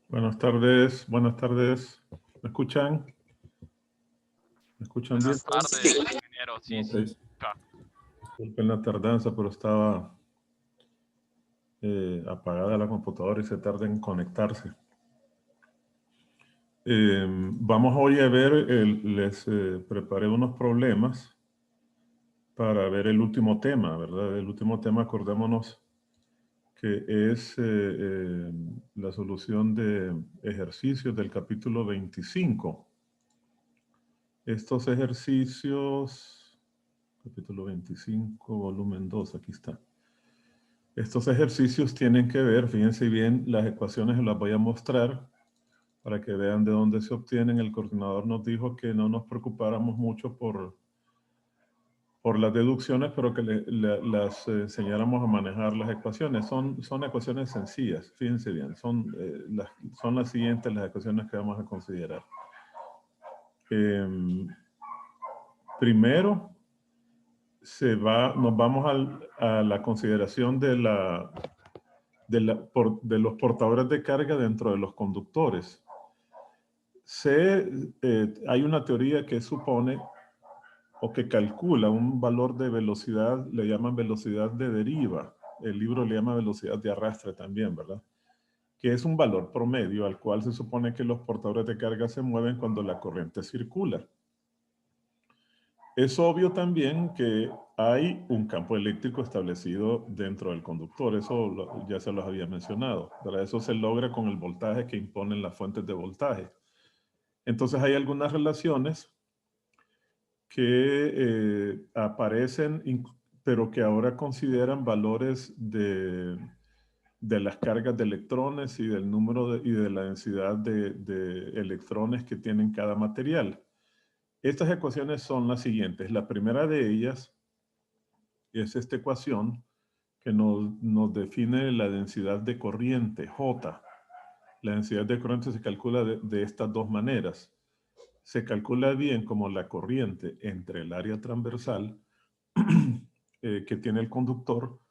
Buenas tardes, buenas tardes. ¿Me escuchan? ¿Me escuchan bien? Buenas tardes, ingeniero. Sí, Ok. sí. Acá. Disculpen la tardanza, pero estaba apagada la computadora y se tarda en conectarse. Vamos hoy a ver, les preparé unos problemas para ver el último tema, ¿verdad? El último tema, acordémonos que es la solución de ejercicios del capítulo 25. Estos ejercicios, capítulo 25, volumen 2, aquí está. Estos ejercicios tienen que ver, fíjense bien, las ecuaciones las voy a mostrar para que vean de dónde se obtienen. El coordinador nos dijo que no nos preocupáramos mucho por las deducciones, pero que las enseñáramos a manejar las ecuaciones. Son ecuaciones sencillas, fíjense bien, son las siguientes las ecuaciones que vamos a considerar. Primero, nos vamos a la consideración de los portadores de carga dentro de los conductores. Hay una teoría que supone o que calcula un valor de velocidad, le llaman velocidad de deriva. El libro le llama velocidad de arrastre también, ¿verdad? Que es un valor promedio al cual se supone que los portadores de carga se mueven cuando la corriente circula. Es obvio también que hay un campo eléctrico establecido dentro del conductor. Eso ya se los había mencionado. ¿Verdad? Eso se logra con el voltaje que imponen las fuentes de voltaje. Entonces hay algunas relaciones que aparecen, pero que ahora consideran valores de las cargas de electrones y del número y de la densidad de electrones que tienen cada material. Estas ecuaciones son las siguientes. La primera de ellas es esta ecuación que nos define la densidad de corriente, J. La densidad de corriente se calcula de estas dos maneras. Se calcula bien como la corriente entre el área transversal que tiene el conductor,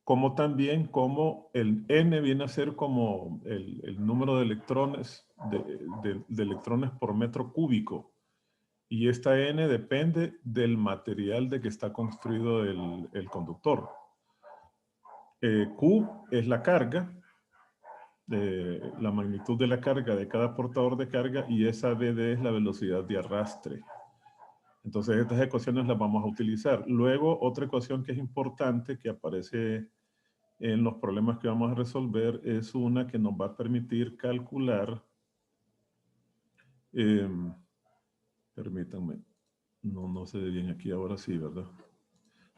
como también como el N viene a ser como el número de electrones, de electrones por metro cúbico. Y esta N depende del material de que está construido el conductor. Q es la carga, la magnitud de la carga de cada portador de carga, y esa BD es la velocidad de arrastre. Entonces estas ecuaciones las vamos a utilizar. Luego otra ecuación que es importante que aparece en los problemas que vamos a resolver es una que nos va a permitir calcular, permítanme, no se ve bien aquí, ahora sí, ¿verdad?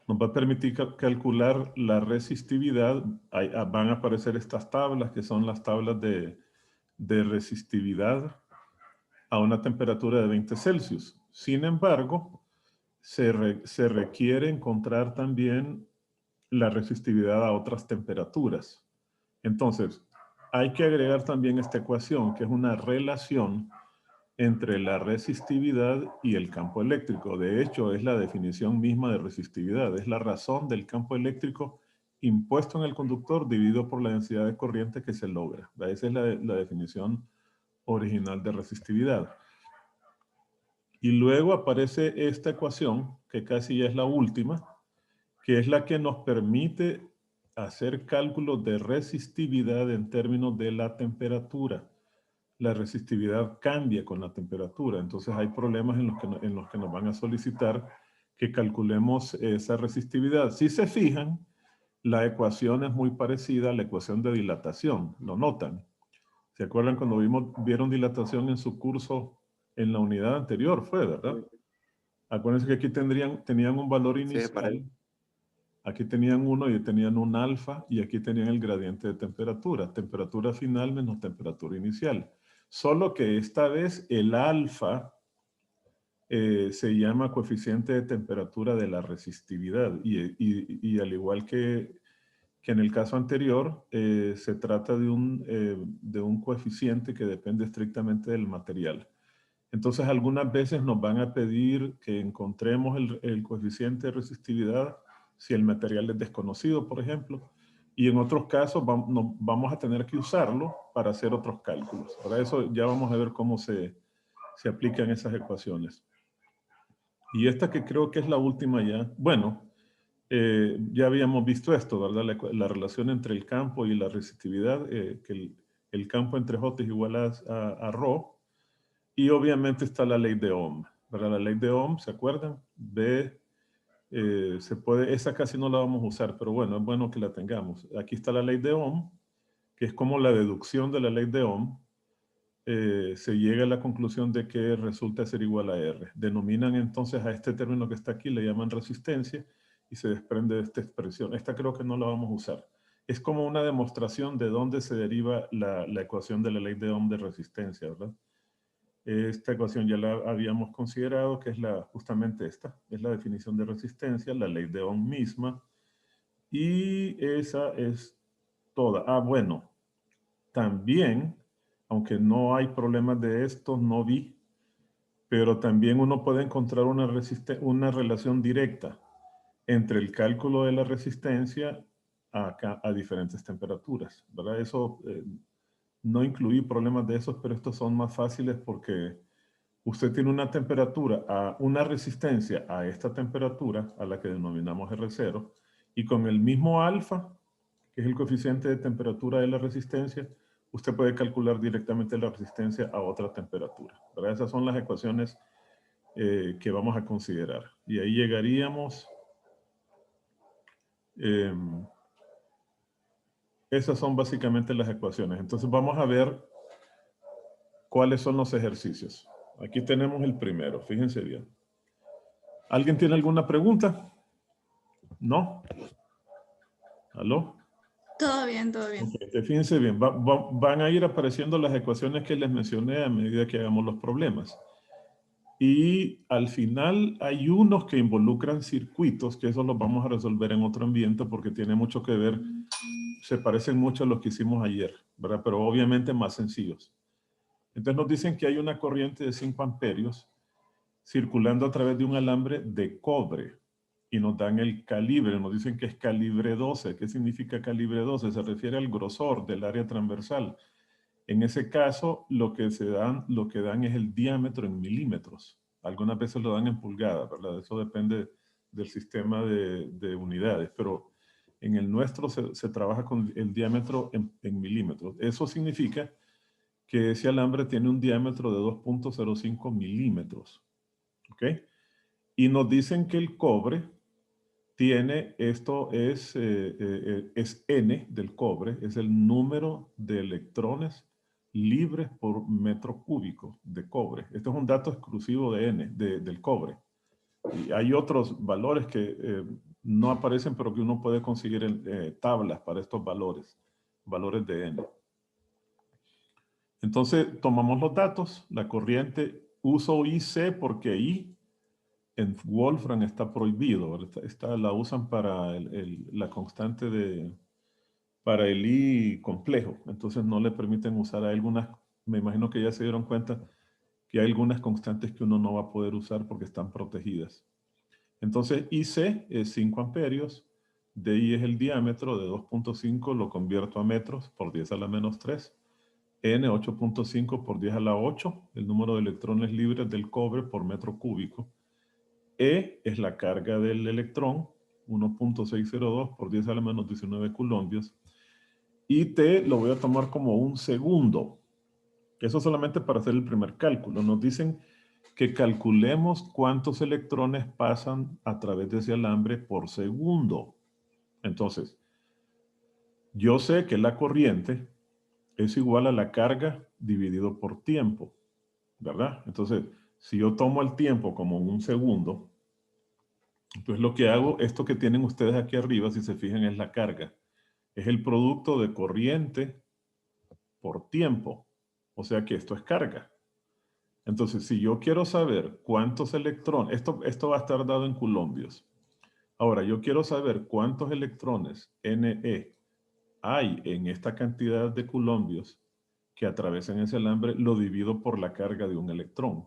Nos va a permitir calcular la resistividad. Van a aparecer estas tablas que son las tablas de resistividad a una temperatura de 20 Celsius. Sin embargo, se requiere encontrar también la resistividad a otras temperaturas. Entonces, hay que agregar también esta ecuación, que es una relación entre la resistividad y el campo eléctrico. De hecho, es la definición misma de resistividad. Es la razón del campo eléctrico impuesto en el conductor dividido por la densidad de corriente que se logra. Esa es la definición original de resistividad. Y luego aparece esta ecuación, que casi ya es la última, que es la que nos permite hacer cálculos de resistividad en términos de la temperatura. La resistividad cambia con la temperatura, entonces hay problemas en los que nos van a solicitar que calculemos esa resistividad. Si se fijan, la ecuación es muy parecida a la ecuación de dilatación, ¿lo notan? ¿Se acuerdan cuando vieron dilatación en su curso en la unidad anterior? Fue, ¿verdad? Acuérdense que aquí tenían un valor inicial. Aquí tenían 1 y tenían un alfa, y aquí tenían el gradiente de temperatura. Temperatura final menos temperatura inicial. Solo que esta vez el alfa se llama coeficiente de temperatura de la resistividad. Y al igual que en el caso anterior, se trata de un coeficiente que depende estrictamente del material. Entonces, algunas veces nos van a pedir que encontremos el coeficiente de resistividad si el material es desconocido, por ejemplo. y en otros casos vamos a tener que usarlo para hacer otros cálculos. Para eso ya vamos a ver cómo se aplican esas ecuaciones. Y esta que creo que es la última ya, bueno, ya habíamos visto esto, ¿verdad? La relación entre el campo y la resistividad, que el campo entre J es igual a ρ, y obviamente está la ley de Ohm, ¿verdad? La ley de Ohm, ¿se acuerdan? Esa casi no la vamos a usar, pero bueno, es bueno que la tengamos. Aquí está la ley de Ohm, que es como la deducción de la ley de Ohm. Se llega a la conclusión de que resulta ser igual a R. Denominan entonces a este término que está aquí, le llaman resistencia, y se desprende de esta expresión. Esta creo que no la vamos a usar. Es como una demostración de dónde se deriva la ecuación de la ley de Ohm de resistencia, ¿verdad? Esta ecuación ya la habíamos considerado, que es justamente esta. Es la definición de resistencia, la ley de Ohm misma. Y esa es toda. Ah, bueno. También, aunque no hay problemas de estos, no vi, pero también uno puede encontrar una relación directa entre el cálculo de la resistencia a diferentes temperaturas, ¿verdad? Eso, no incluí problemas de esos, pero estos son más fáciles porque usted tiene una temperatura, una resistencia a esta temperatura, a la que denominamos R0, y con el mismo alfa, que es el coeficiente de temperatura de la resistencia, usted puede calcular directamente la resistencia a otra temperatura, ¿verdad? Esas son las ecuaciones que vamos a considerar. Y ahí llegaríamos... esas son básicamente las ecuaciones. Entonces vamos a ver cuáles son los ejercicios. Aquí tenemos el primero, fíjense bien. ¿Alguien tiene alguna pregunta? ¿No? ¿Aló? Todo bien, todo bien. Okay, fíjense bien, van a ir apareciendo las ecuaciones que les mencioné a medida que hagamos los problemas. Y al final hay unos que involucran circuitos, que esos los vamos a resolver en otro ambiente porque tiene mucho que ver, se parecen mucho a los que hicimos ayer, ¿verdad? Pero obviamente más sencillos. Entonces nos dicen que hay una corriente de 5 amperios circulando a través de un alambre de cobre y nos dan el calibre, nos dicen que es calibre 12. ¿Qué significa calibre 12? Se refiere al grosor del área transversal. En ese caso, lo que dan es el diámetro en milímetros. Algunas veces lo dan en pulgadas, ¿verdad? Eso depende del sistema de unidades, pero en el nuestro se trabaja con el diámetro en milímetros. Eso significa que ese alambre tiene un diámetro de 2.05 milímetros. ¿Ok? Y nos dicen que el cobre tiene, esto es N del cobre, es el número de electrones libres por metro cúbico de cobre. Este es un dato exclusivo de N, del cobre. Y hay otros valores que no aparecen, pero que uno puede conseguir en tablas para estos valores de N. Entonces, tomamos los datos, la corriente, uso IC porque I en Wolfram está prohibido, la usan para la constante para el I complejo, entonces no le permiten usar algunas, me imagino que ya se dieron cuenta que hay algunas constantes que uno no va a poder usar porque están protegidas. Entonces IC es 5 amperios, DI es el diámetro de 2.5, lo convierto a metros por 10 a la menos 3, N 8.5 por 10 a la 8, el número de electrones libres del cobre por metro cúbico. E es la carga del electrón, 1.602 por 10 a la menos 19 coulombios. Y T lo voy a tomar como un segundo. Eso solamente para hacer el primer cálculo. Nos dicen que calculemos cuántos electrones pasan a través de ese alambre por segundo. Entonces, yo sé que la corriente es igual a la carga dividido por tiempo, ¿verdad? Entonces, si yo tomo el tiempo como un segundo, entonces lo que hago, esto que tienen ustedes aquí arriba, si se fijan, es la carga. Es el producto de corriente por tiempo. O sea que esto es carga. Entonces, si yo quiero saber cuántos electrones, esto va a estar dado en coulombios. Ahora, yo quiero saber cuántos electrones Ne hay en esta cantidad de coulombios que atravesan ese alambre, lo divido por la carga de un electrón.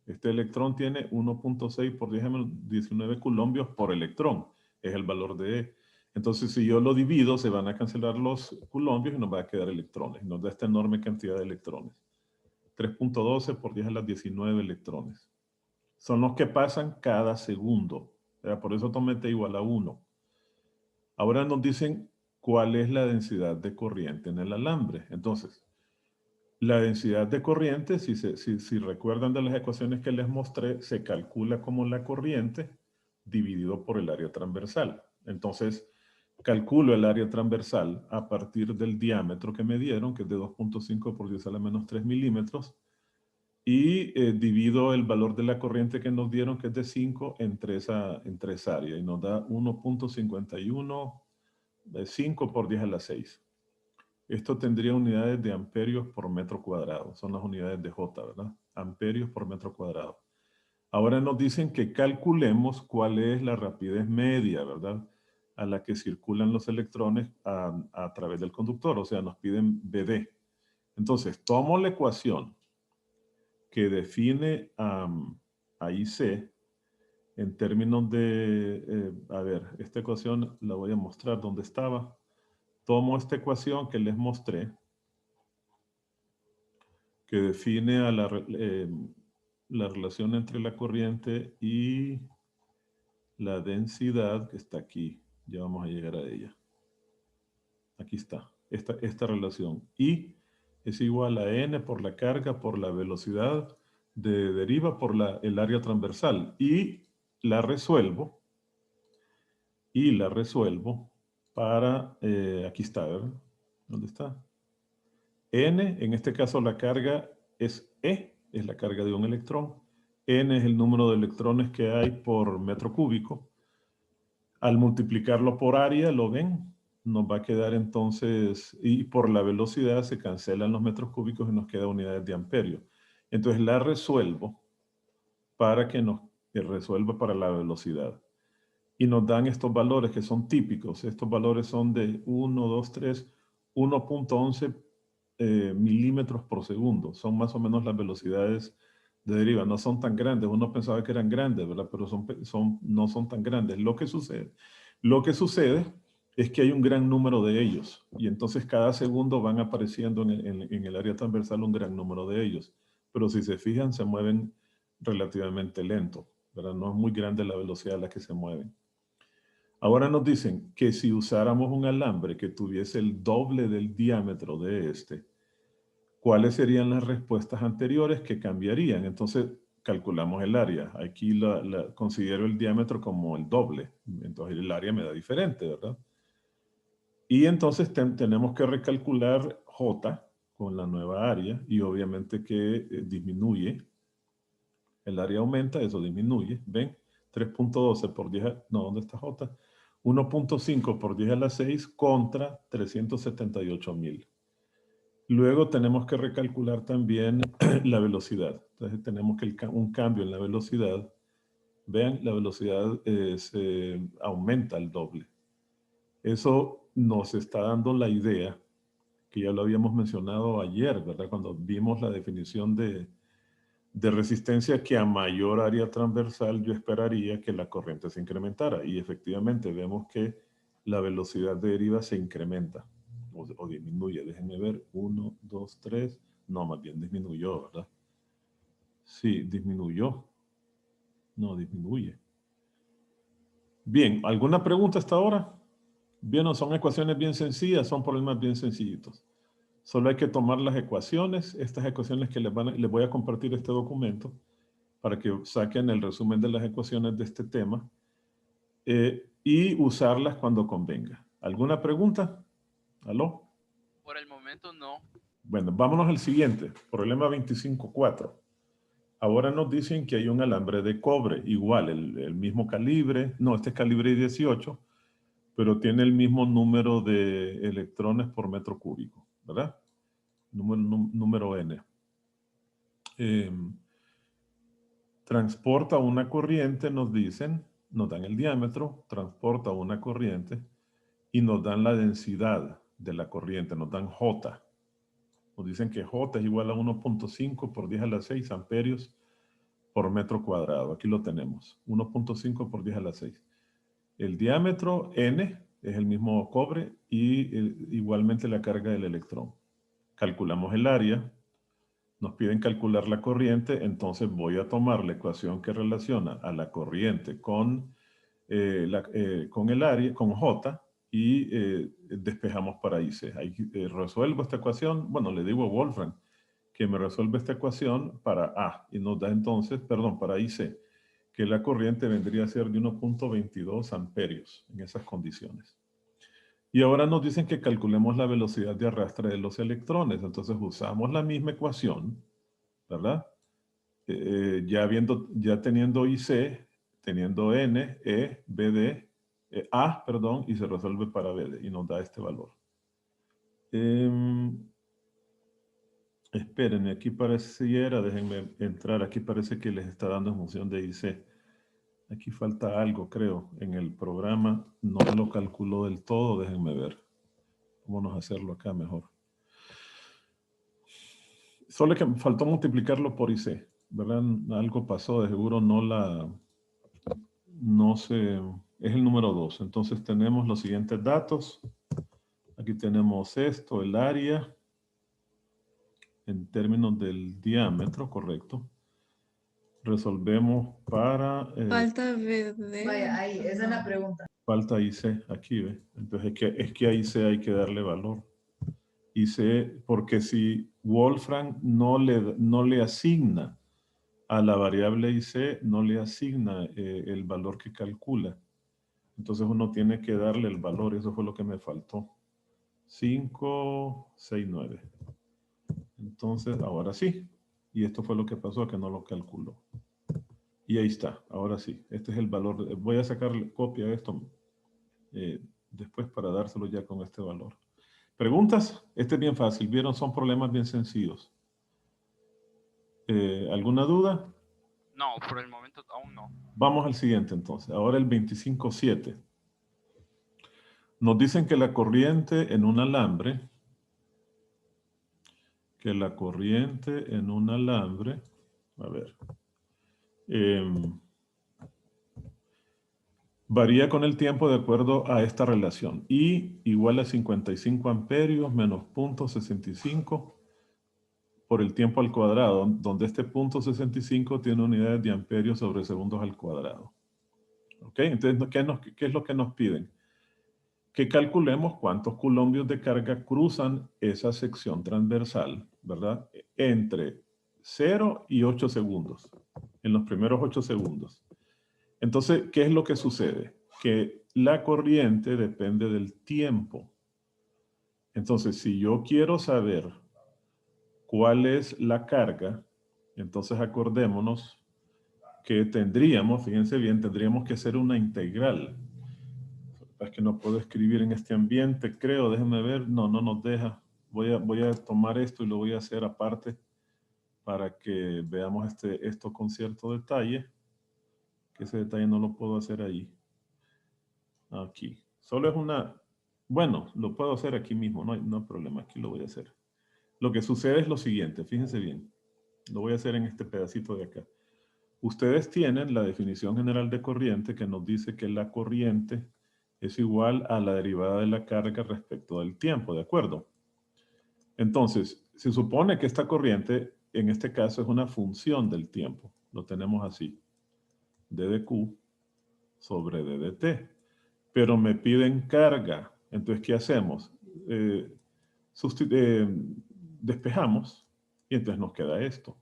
Este electrón tiene 1.6 por 10 a menos 19 coulombios por electrón. Es el valor de E. Entonces, si yo lo divido, se van a cancelar los coulombios y nos va a quedar electrones. Nos da esta enorme cantidad de electrones. 3.12 por 10 a la 19 electrones. Son los que pasan cada segundo. Por eso tomé T igual a 1. Ahora nos dicen cuál es la densidad de corriente en el alambre. Entonces, la densidad de corriente, si recuerdan de las ecuaciones que les mostré, se calcula como la corriente dividido por el área transversal. Entonces, calculo el área transversal a partir del diámetro que me dieron, que es de 2.5 por 10 a la menos 3 milímetros, y divido el valor de la corriente que nos dieron, que es de 5, entre esa área, y nos da 1.51 de 5 por 10 a la 6. Esto tendría unidades de amperios por metro cuadrado. Son las unidades de J, ¿verdad? Amperios por metro cuadrado. Ahora nos dicen que calculemos cuál es la rapidez media, ¿verdad? A la que circulan los electrones a través del conductor. O sea, nos piden BD. Entonces, tomo la ecuación que define a IC en términos de... a ver, esta ecuación la voy a mostrar donde estaba. Tomo esta ecuación que les mostré, que define a la relación entre la corriente y la densidad, que está aquí. Ya vamos a llegar a ella. Aquí está, esta relación. I es igual a N por la carga, por la velocidad de deriva, por el área transversal. Y la resuelvo. Para, aquí está, ¿verdad? ¿Dónde está? N, en este caso la carga es E, es la carga de un electrón. N es el número de electrones que hay por metro cúbico. Al multiplicarlo por área, ¿lo ven? Nos va a quedar entonces, y por la velocidad se cancelan los metros cúbicos y nos queda unidades de amperio. Entonces la resuelvo para que resuelva para la velocidad. Y nos dan estos valores que son típicos. Estos valores son de 1, 2, 3, 1.11 milímetros por segundo. Son más o menos las velocidades de deriva. No son tan grandes. Uno pensaba que eran grandes, ¿verdad? Pero no son tan grandes. Lo que sucede es que hay un gran número de ellos. Y entonces cada segundo van apareciendo en el área transversal un gran número de ellos. Pero si se fijan, se mueven relativamente lento, ¿verdad? No es muy grande la velocidad a la que se mueven. Ahora nos dicen que si usáramos un alambre que tuviese el doble del diámetro de este, ¿cuáles serían las respuestas anteriores que cambiarían? Entonces, calculamos el área. Aquí considero el diámetro como el doble. Entonces, el área me da diferente, ¿verdad? Y entonces tenemos que recalcular J con la nueva área y obviamente que disminuye. El área aumenta, eso disminuye. ¿Ven? 3.12 por 10 no, ¿dónde está J? 1.5 por 10 a la 6 contra 378.000. Luego tenemos que recalcular también la velocidad. Entonces tenemos que un cambio en la velocidad. Vean, la velocidad se aumenta al doble. Eso nos está dando la idea, que ya lo habíamos mencionado ayer, ¿verdad? Cuando vimos la definición de resistencia, que a mayor área transversal yo esperaría que la corriente se incrementara. Y efectivamente vemos que la velocidad de deriva se incrementa o disminuye. Déjenme ver, 1, 2, 3. No, más bien disminuyó, ¿verdad? Sí, disminuyó. No, disminuye. Bien, ¿alguna pregunta hasta ahora? Bien, no, son ecuaciones bien sencillas, son problemas bien sencillitos. Solo hay que tomar las ecuaciones, estas ecuaciones que les voy a compartir este documento para que saquen el resumen de las ecuaciones de este tema y usarlas cuando convenga. ¿Alguna pregunta? ¿Aló? Por el momento no. Bueno, vámonos al siguiente, problema 25.4. Ahora nos dicen que hay un alambre de cobre, igual, el mismo calibre, no, este es calibre 18, pero tiene el mismo número de electrones por metro cúbico, ¿verdad? Número N. Transporta una corriente, nos dicen, nos dan el diámetro, transporta una corriente y nos dan la densidad de la corriente, nos dan J. Nos dicen que J es igual a 1.5 por 10 a la 6 amperios por metro cuadrado. Aquí lo tenemos, 1.5 por 10 a la 6. El diámetro N es el mismo cobre y igualmente la carga del electrón. Calculamos el área, nos piden calcular la corriente, entonces voy a tomar la ecuación que relaciona a la corriente con el área, con J, y despejamos para IC. Ahí resuelvo esta ecuación, bueno, le digo a Wolfram que me resuelve esta ecuación para A, y nos da entonces, perdón, para IC, que la corriente vendría a ser de 1.22 amperios en esas condiciones. Y ahora nos dicen que calculemos la velocidad de arrastre de los electrones. Entonces usamos la misma ecuación, ¿verdad? Ya teniendo IC, teniendo N, E, BD, A, perdón, y se resuelve para BD y nos da este valor. Espérenme, aquí pareciera, déjenme entrar, aquí parece que les está dando en función de IC. Aquí falta algo, creo, en el programa, no lo calculó del todo, déjenme ver. Vamos a hacerlo acá mejor. Solo que me faltó multiplicarlo por IC, ¿verdad? Algo pasó, de seguro es el número 2. Entonces tenemos los siguientes datos. Aquí tenemos esto, el área, en términos del diámetro, correcto. Resolvemos para... Falta verde. Vaya, ahí, esa es la pregunta. Falta IC, aquí ve. Entonces es que a IC hay que darle valor. IC, porque si Wolfram no le asigna a la variable IC, no le asigna el valor que calcula. Entonces uno tiene que darle el valor, eso fue lo que me faltó. 5, 6, 9. Entonces, ahora sí. Y esto fue lo que pasó, que no lo calculó. Y ahí está, ahora sí. Este es el valor. Voy a sacarle copia de esto después para dárselo ya con este valor. ¿Preguntas? Este es bien fácil. ¿Vieron? Son problemas bien sencillos. ¿Alguna duda? No, por el momento aún no. Vamos al siguiente entonces. Ahora el 25.7. Nos dicen que la corriente en un alambre, a ver, varía con el tiempo de acuerdo a esta relación. I igual a 55 amperios menos 0.65 por el tiempo al cuadrado, donde este 0.65 tiene unidades de amperios sobre segundos al cuadrado. ¿Ok? Entonces, ¿qué es lo que nos piden? Que calculemos cuántos coulombios de carga cruzan esa sección transversal, ¿verdad? Entre 0 y 8 segundos, en los primeros 8 segundos. Entonces, ¿qué es lo que sucede? Que la corriente depende del tiempo. Entonces, si yo quiero saber cuál es la carga, entonces acordémonos que fíjense bien, tendríamos que hacer una integral. Es que no puedo escribir en este ambiente, creo, déjenme ver, no nos deja. Voy a tomar esto y lo voy a hacer aparte para que veamos esto con cierto detalle, que ese detalle no lo puedo hacer ahí. Aquí. Solo es bueno, lo puedo hacer aquí mismo, no hay problema, aquí lo voy a hacer. Lo que sucede es lo siguiente, fíjense bien. Lo voy a hacer en este pedacito de acá. Ustedes tienen la definición general de corriente que nos dice que la corriente es igual a la derivada de la carga respecto del tiempo, ¿de acuerdo? Entonces, se supone que esta corriente, en este caso, es una función del tiempo. Lo tenemos así. D de Q sobre D de T. Pero me piden carga. Entonces, ¿qué hacemos? Despejamos y entonces nos queda esto.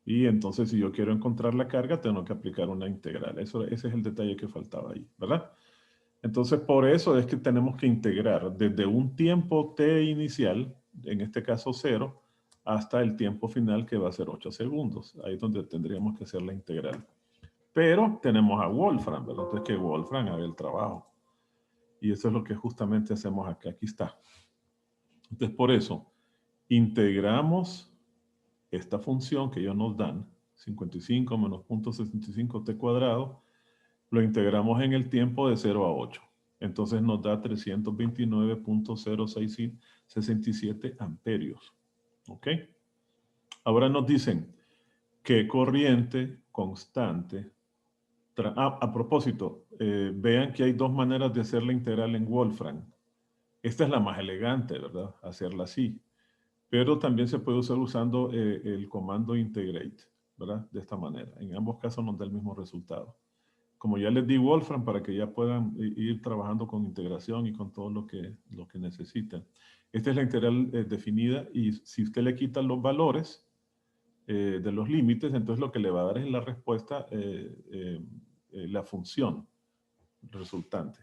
Y entonces, si yo quiero encontrar la carga, tengo que aplicar una integral. Ese es el detalle que faltaba ahí, ¿verdad? Entonces, por eso es que tenemos que integrar desde un tiempo t inicial, en este caso 0, hasta el tiempo final que va a ser 8 segundos. Ahí es donde tendríamos que hacer la integral. Pero tenemos a Wolfram, ¿verdad? Entonces que Wolfram haga el trabajo. Y eso es lo que justamente hacemos acá. Aquí está. Entonces, por eso, integramos esta función que ellos nos dan, 55 menos 0.65 t cuadrado, lo integramos en el tiempo de 0 a 8. Entonces nos da 329.067 amperios. ¿Ok? Ahora nos dicen que corriente constante A propósito, vean que hay dos maneras de hacer la integral en Wolfram. Esta es la más elegante, ¿verdad? Hacerla así. Pero también se puede usar usando el comando integrate, ¿verdad? De esta manera. En ambos casos nos da el mismo resultado. Como ya les di Wolfram, para que ya puedan ir trabajando con integración y con todo lo que necesitan. Esta es la integral definida y si usted le quita los valores de los límites, entonces lo que le va a dar es la respuesta, la función resultante.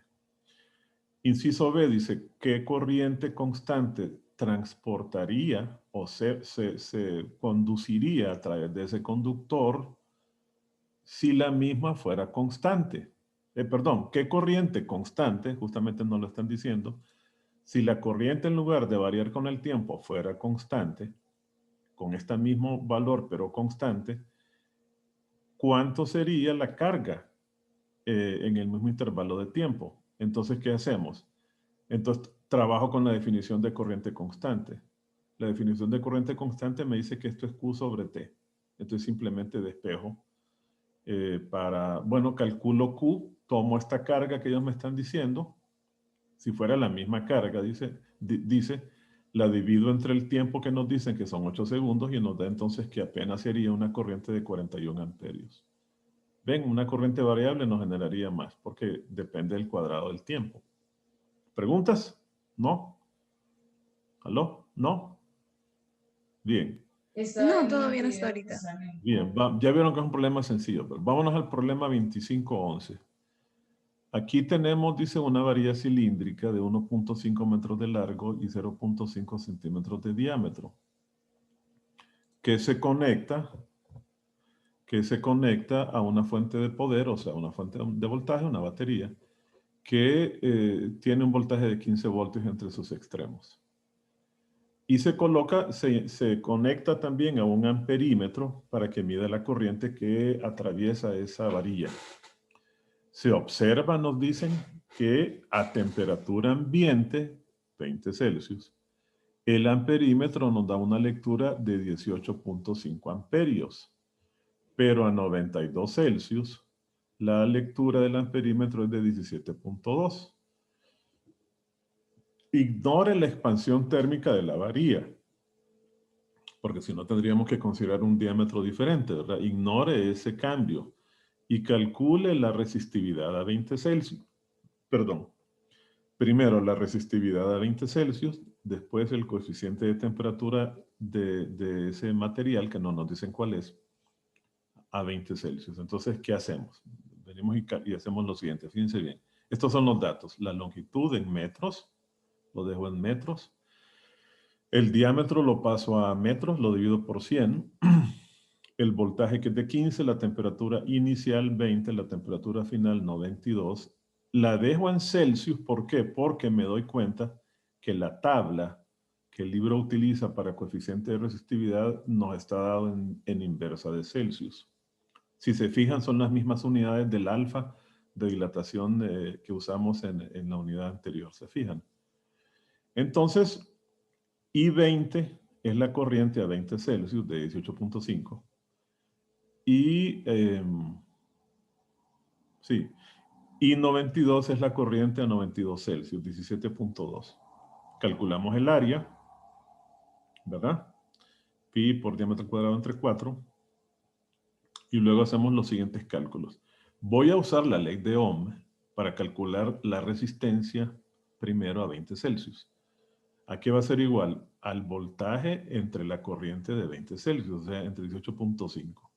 Inciso B dice, ¿qué corriente constante transportaría o se conduciría a través de ese conductor si la misma fuera constante? Perdón, ¿qué corriente constante? Justamente no lo están diciendo. Si la corriente en lugar de variar con el tiempo fuera constante, con este mismo valor pero constante, ¿cuánto sería la carga en el mismo intervalo de tiempo? Entonces, ¿qué hacemos? Entonces, trabajo con la definición de corriente constante. La definición de corriente constante me dice que esto es Q sobre T. Entonces, simplemente despejo bueno, calculo Q, tomo esta carga que ellos me están diciendo. Si fuera la misma carga, dice, la divido entre el tiempo que nos dicen que son 8 segundos y nos da entonces que apenas sería una corriente de 41 amperios. Ven, una corriente variable nos generaría más porque depende del cuadrado del tiempo. ¿Preguntas? ¿No? ¿Aló? ¿No? Bien. No, todo bien hasta ahorita. Bien, ya vieron que es un problema sencillo, pero vámonos al problema 2511. Aquí tenemos, dice, una varilla cilíndrica de 1.5 metros de largo y 0.5 centímetros de diámetro que se conecta a una fuente de poder, o sea, una fuente de voltaje, una batería, que tiene un voltaje de 15 voltios entre sus extremos. Y se conecta también a un amperímetro para que mida la corriente que atraviesa esa varilla. Se observa, nos dicen, que a temperatura ambiente, 20 Celsius, el amperímetro nos da una lectura de 18.5 amperios. Pero a 92 Celsius, la lectura del amperímetro es de 17.2. Ignore la expansión térmica de la varilla, porque si no tendríamos que considerar un diámetro diferente, ¿verdad? Ignore ese cambio y calcule la resistividad a 20 Celsius. Perdón. Primero la resistividad a 20 Celsius, después el coeficiente de temperatura de ese material, que no nos dicen cuál es, a 20 Celsius. Entonces, ¿qué hacemos? Venimos y hacemos lo siguiente. Fíjense bien. Estos son los datos. La longitud en metros, lo dejo en metros. El diámetro lo paso a metros, lo divido por 100. El voltaje que es de 15, la temperatura inicial 20, la temperatura final 92. La dejo en Celsius, ¿por qué? Porque me doy cuenta que la tabla que el libro utiliza para coeficiente de resistividad nos está dado en inversa de Celsius. Si se fijan, son las mismas unidades del alfa de dilatación que usamos en la unidad anterior. ¿Se fijan? Entonces, I20 es la corriente a 20 Celsius de 18.5. Y, sí, I92 es la corriente a 92 Celsius, 17.2. Calculamos el área, ¿verdad? Pi por diámetro cuadrado entre 4. Y luego hacemos los siguientes cálculos. Voy a usar la ley de Ohm para calcular la resistencia primero a 20 Celsius. ¿A qué va a ser igual? Al voltaje entre la corriente de 20 Celsius, o sea, entre 18.5.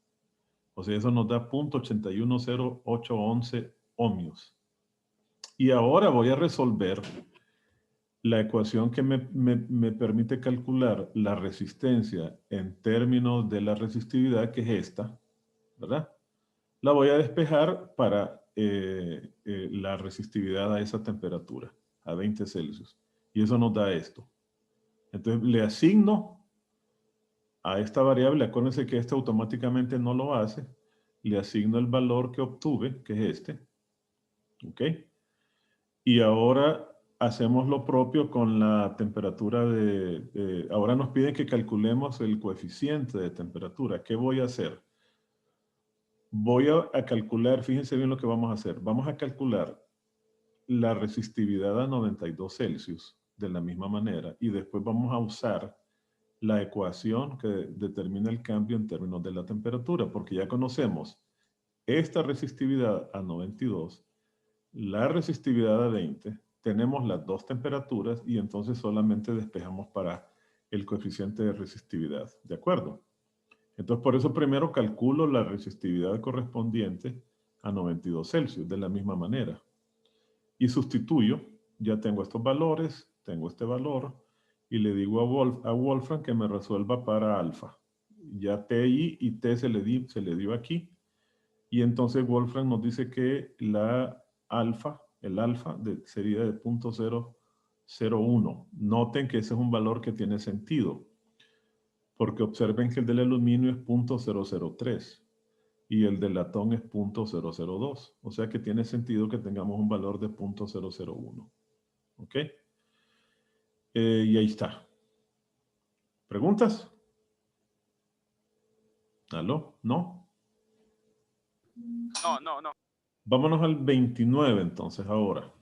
O sea, eso nos da 0.810811 ohmios. Y ahora voy a resolver la ecuación que me permite calcular la resistencia en términos de la resistividad, que es esta, ¿verdad? La voy a despejar para la resistividad a esa temperatura, a 20 Celsius. Y eso nos da esto. Entonces le asigno a esta variable, acuérdense que esta automáticamente no lo hace, le asigno el valor que obtuve, que es este. ¿Ok? Y ahora hacemos lo propio con la temperatura ahora nos piden que calculemos el coeficiente de temperatura. ¿Qué voy a hacer? voy a calcular, fíjense bien lo que vamos a hacer. Vamos a calcular la resistividad a 92 Celsius de la misma manera y después vamos a usar la ecuación que determina el cambio en términos de la temperatura, porque ya conocemos esta resistividad a 92, la resistividad a 20, tenemos las dos temperaturas y entonces solamente despejamos para el coeficiente de resistividad, ¿de acuerdo? Entonces por eso primero calculo la resistividad correspondiente a 92 Celsius de la misma manera. Y sustituyo, ya tengo estos valores, tengo este valor, y le digo a Wolfram que me resuelva para alfa. Ya TI y T se le dio aquí, y entonces Wolfram nos dice que la alfa, el alfa sería de 0.001. Noten que ese es un valor que tiene sentido, porque observen que el del aluminio es 0.003 y el del latón es 0.002. O sea que tiene sentido que tengamos un valor de 0.001. ¿Ok? Y ahí está. ¿Preguntas? ¿Aló? ¿No? No. Vámonos al 29 entonces ahora.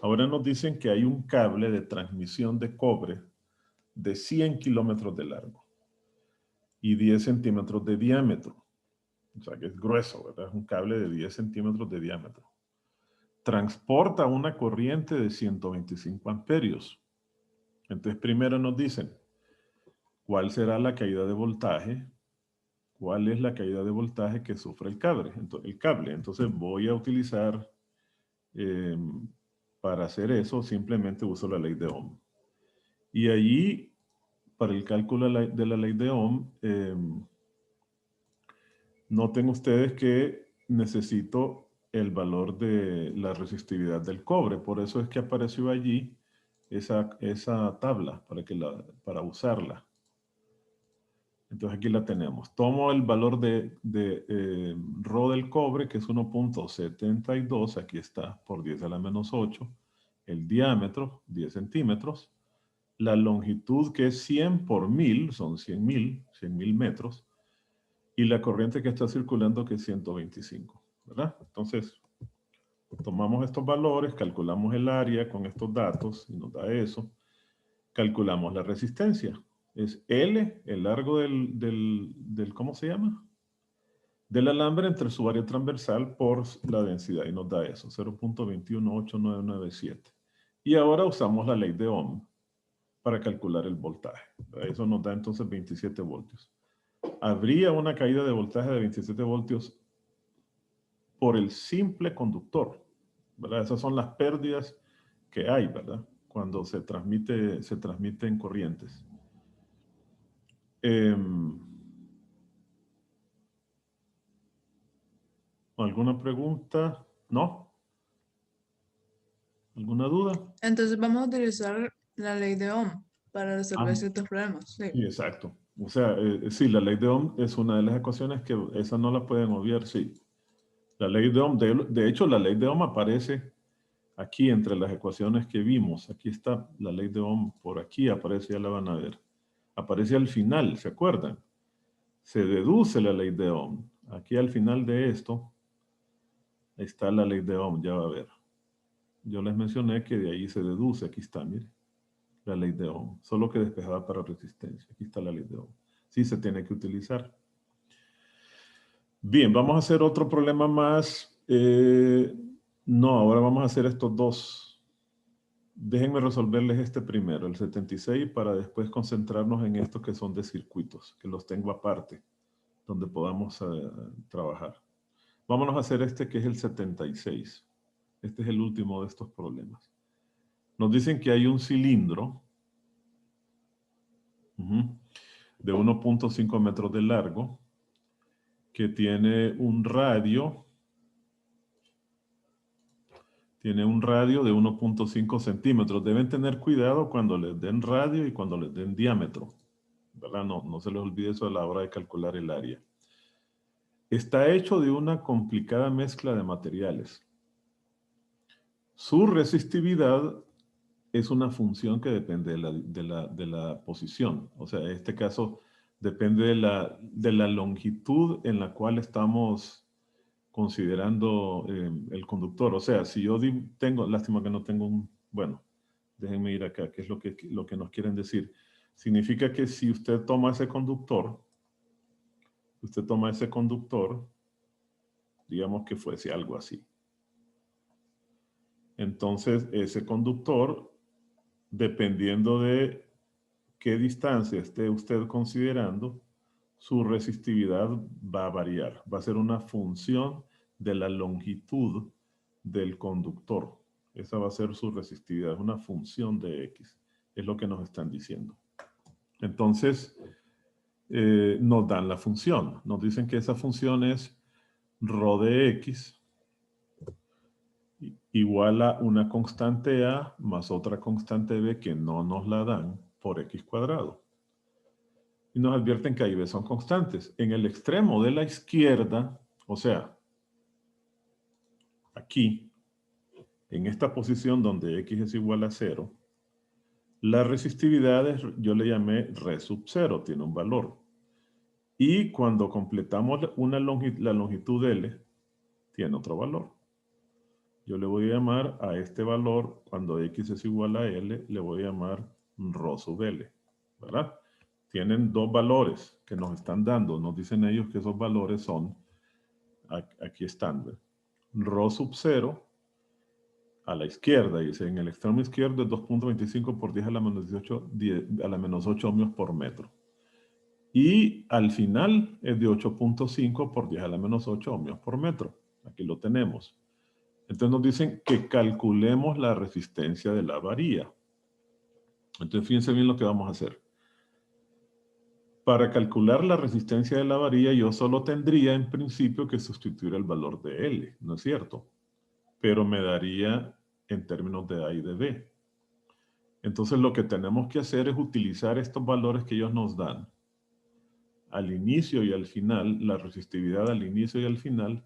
Ahora nos dicen que hay un cable de transmisión de cobre de 100 kilómetros de largo y 10 centímetros de diámetro. O sea que es grueso, ¿verdad? Es un cable de 10 centímetros de diámetro. Transporta una corriente de 125 amperios. Entonces primero nos dicen, ¿cuál será la caída de voltaje? ¿Cuál es la caída de voltaje que sufre el cable? Entonces voy a utilizar, para hacer eso, simplemente uso la ley de Ohm. Y allí, para el cálculo de la ley de Ohm, noten ustedes que necesito el valor de la resistividad del cobre. Por eso es que apareció allí esa tabla para usarla. Entonces aquí la tenemos. Tomo el valor de Rho del cobre, que es 1.72, aquí está, por 10 a la menos 8. El diámetro, 10 centímetros. La longitud, que es 100 por 1000, son 100.000 metros. Y la corriente que está circulando, que es 125, ¿verdad? Entonces, tomamos estos valores, calculamos el área con estos datos, y nos da eso. Calculamos la resistencia. Es L, el largo del ¿cómo se llama? Del alambre entre su área transversal por la densidad, y nos da eso, 0.218997. Y ahora usamos la ley de Ohm para calcular el voltaje. Eso nos da entonces 27 voltios. Habría una caída de voltaje de 27 voltios por el simple conductor, ¿verdad? Esas son las pérdidas que hay, ¿verdad? Cuando se transmiten corrientes. ¿Alguna pregunta? ¿No? ¿Alguna duda? Entonces vamos a utilizar la ley de Ohm para resolver ciertos problemas. Sí. Sí, exacto. O sea, sí, la ley de Ohm es una de las ecuaciones que esa no la pueden obviar, sí. La ley de Ohm, de hecho, la ley de Ohm aparece aquí entre las ecuaciones que vimos. Aquí está la ley de Ohm, por aquí aparece, ya la van a ver. Aparece al final, ¿se acuerdan? Se deduce la ley de Ohm. Aquí al final de esto está la ley de Ohm, ya va a ver. Yo les mencioné que de ahí se deduce, aquí está, mire, la ley de Ohm, solo que despejada para resistencia. Aquí está la ley de Ohm. Sí se tiene que utilizar. Bien, vamos a hacer otro problema más. No, ahora vamos a hacer estos dos. Déjenme resolverles este primero, el 76, para después concentrarnos en estos que son de circuitos, que los tengo aparte, donde podamos trabajar. Vámonos a hacer este que es el 76. Este es el último de estos problemas. Nos dicen que hay un cilindro de 1.5 metros de largo que tiene un radio de 1.5 centímetros. Deben tener cuidado cuando les den radio y cuando les den diámetro, ¿verdad? No se les olvide eso a la hora de calcular el área. Está hecho de una complicada mezcla de materiales. Su resistividad es una función que depende de la posición. O sea, en este caso, Depende de la longitud en la cual estamos considerando el conductor. O sea, si yo tengo, lástima que no tengo un, bueno, déjenme ir acá, que es lo que nos quieren decir. Significa que si usted toma ese conductor, digamos que fuese algo así. Entonces, ese conductor, dependiendo de qué distancia esté usted considerando, su resistividad va a variar. Va a ser una función de la longitud del conductor. Esa va a ser su resistividad, una función de X. Es lo que nos están diciendo. Entonces, nos dan la función. Nos dicen que esa función es ρ de X igual a una constante A más otra constante B que no nos la dan por X cuadrado. Y nos advierten que A y B son constantes. En el extremo de la izquierda, o sea, aquí, en esta posición donde X es igual a 0, la resistividad es, yo le llamé R sub 0, tiene un valor. Y cuando completamos la longitud L, tiene otro valor. Yo le voy a llamar a este valor, cuando X es igual a L, le voy a llamar ρ sub L, ¿verdad? Tienen dos valores que nos están dando. Nos dicen ellos que esos valores son, aquí están, ¿verdad? Ρ sub 0 a la izquierda, dice, en el extremo izquierdo es 2.25 por 10 a la menos 18, 10 a la menos 8 ohmios por metro. Y al final es de 8.5 por 10 a la menos 8 ohmios por metro. Aquí lo tenemos. Entonces nos dicen que calculemos la resistencia de la varilla. Entonces fíjense bien lo que vamos a hacer. Para calcular la resistencia de la varilla yo solo tendría en principio que sustituir el valor de L, ¿no es cierto? Pero me daría en términos de A y de B. Entonces lo que tenemos que hacer es utilizar estos valores que ellos nos dan al inicio y al final, la resistividad al inicio y al final,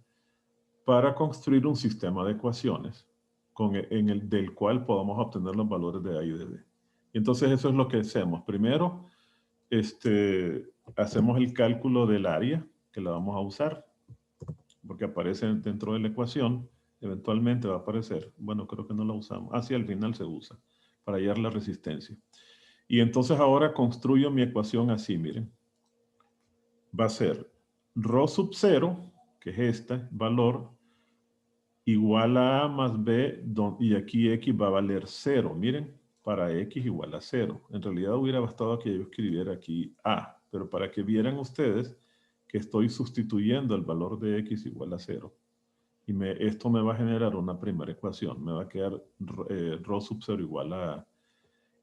para construir un sistema de ecuaciones del cual podamos obtener los valores de A y de B. Y entonces eso es lo que hacemos. Primero, hacemos el cálculo del área que la vamos a usar, porque aparece dentro de la ecuación, eventualmente va a aparecer, bueno, creo que no la usamos, hacia el final se usa, para hallar la resistencia. Y entonces ahora construyo mi ecuación así, miren. Va a ser ρ sub 0, que es este valor, igual a A más B, y aquí X va a valer 0. Miren, para X igual a 0. En realidad hubiera bastado que yo escribiera aquí A, pero para que vieran ustedes que estoy sustituyendo el valor de X igual a 0. Y esto me va a generar una primera ecuación. Me va a quedar ρ sub 0 igual a A.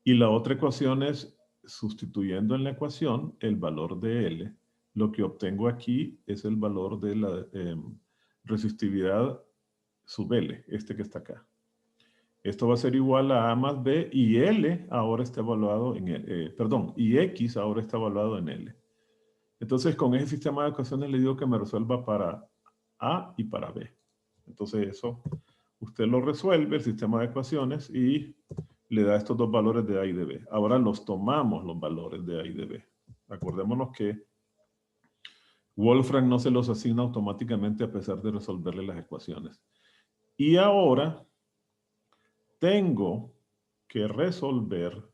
Y la otra ecuación es, sustituyendo en la ecuación el valor de L, lo que obtengo aquí es el valor de la resistividad sub L, este que está acá. Esto va a ser igual a A más B y L ahora está evaluado en y X ahora está evaluado en L. Entonces con ese sistema de ecuaciones le digo que me resuelva para A y para B. Entonces eso usted lo resuelve, el sistema de ecuaciones, y le da estos dos valores de A y de B. Ahora los tomamos los valores de A y de B. Acordémonos que Wolfram no se los asigna automáticamente a pesar de resolverle las ecuaciones. Y ahora tengo que resolver,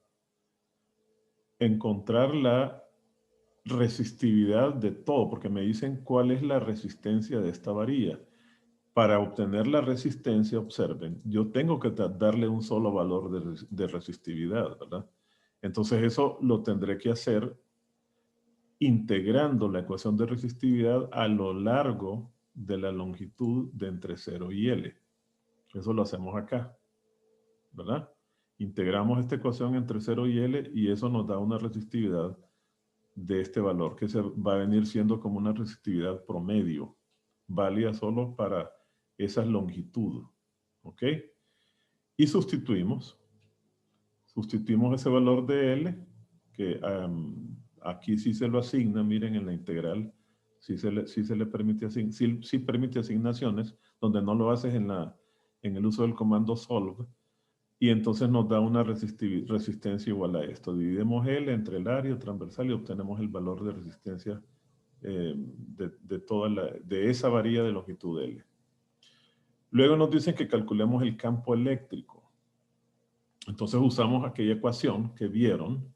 encontrar la resistividad de todo, porque me dicen cuál es la resistencia de esta varilla. Para obtener la resistencia, observen, yo tengo que darle un solo valor de resistividad, ¿verdad? Entonces eso lo tendré que hacer integrando la ecuación de resistividad a lo largo de la longitud de entre 0 y L. Eso lo hacemos acá, ¿verdad? Integramos esta ecuación entre 0 y L y eso nos da una resistividad de este valor que se va a venir siendo como una resistividad promedio, válida solo para esa longitud, ¿ok? Y sustituimos ese valor de L, que aquí sí se lo asigna, miren en la integral, sí se le permite, sí permite asignaciones, donde no lo haces en el uso del comando solve, Y entonces nos da una resistencia igual a esto. Dividimos L entre el área transversal y obtenemos el valor de resistencia de esa varilla de longitud L. Luego nos dicen que calculemos el campo eléctrico. Entonces usamos aquella ecuación que vieron,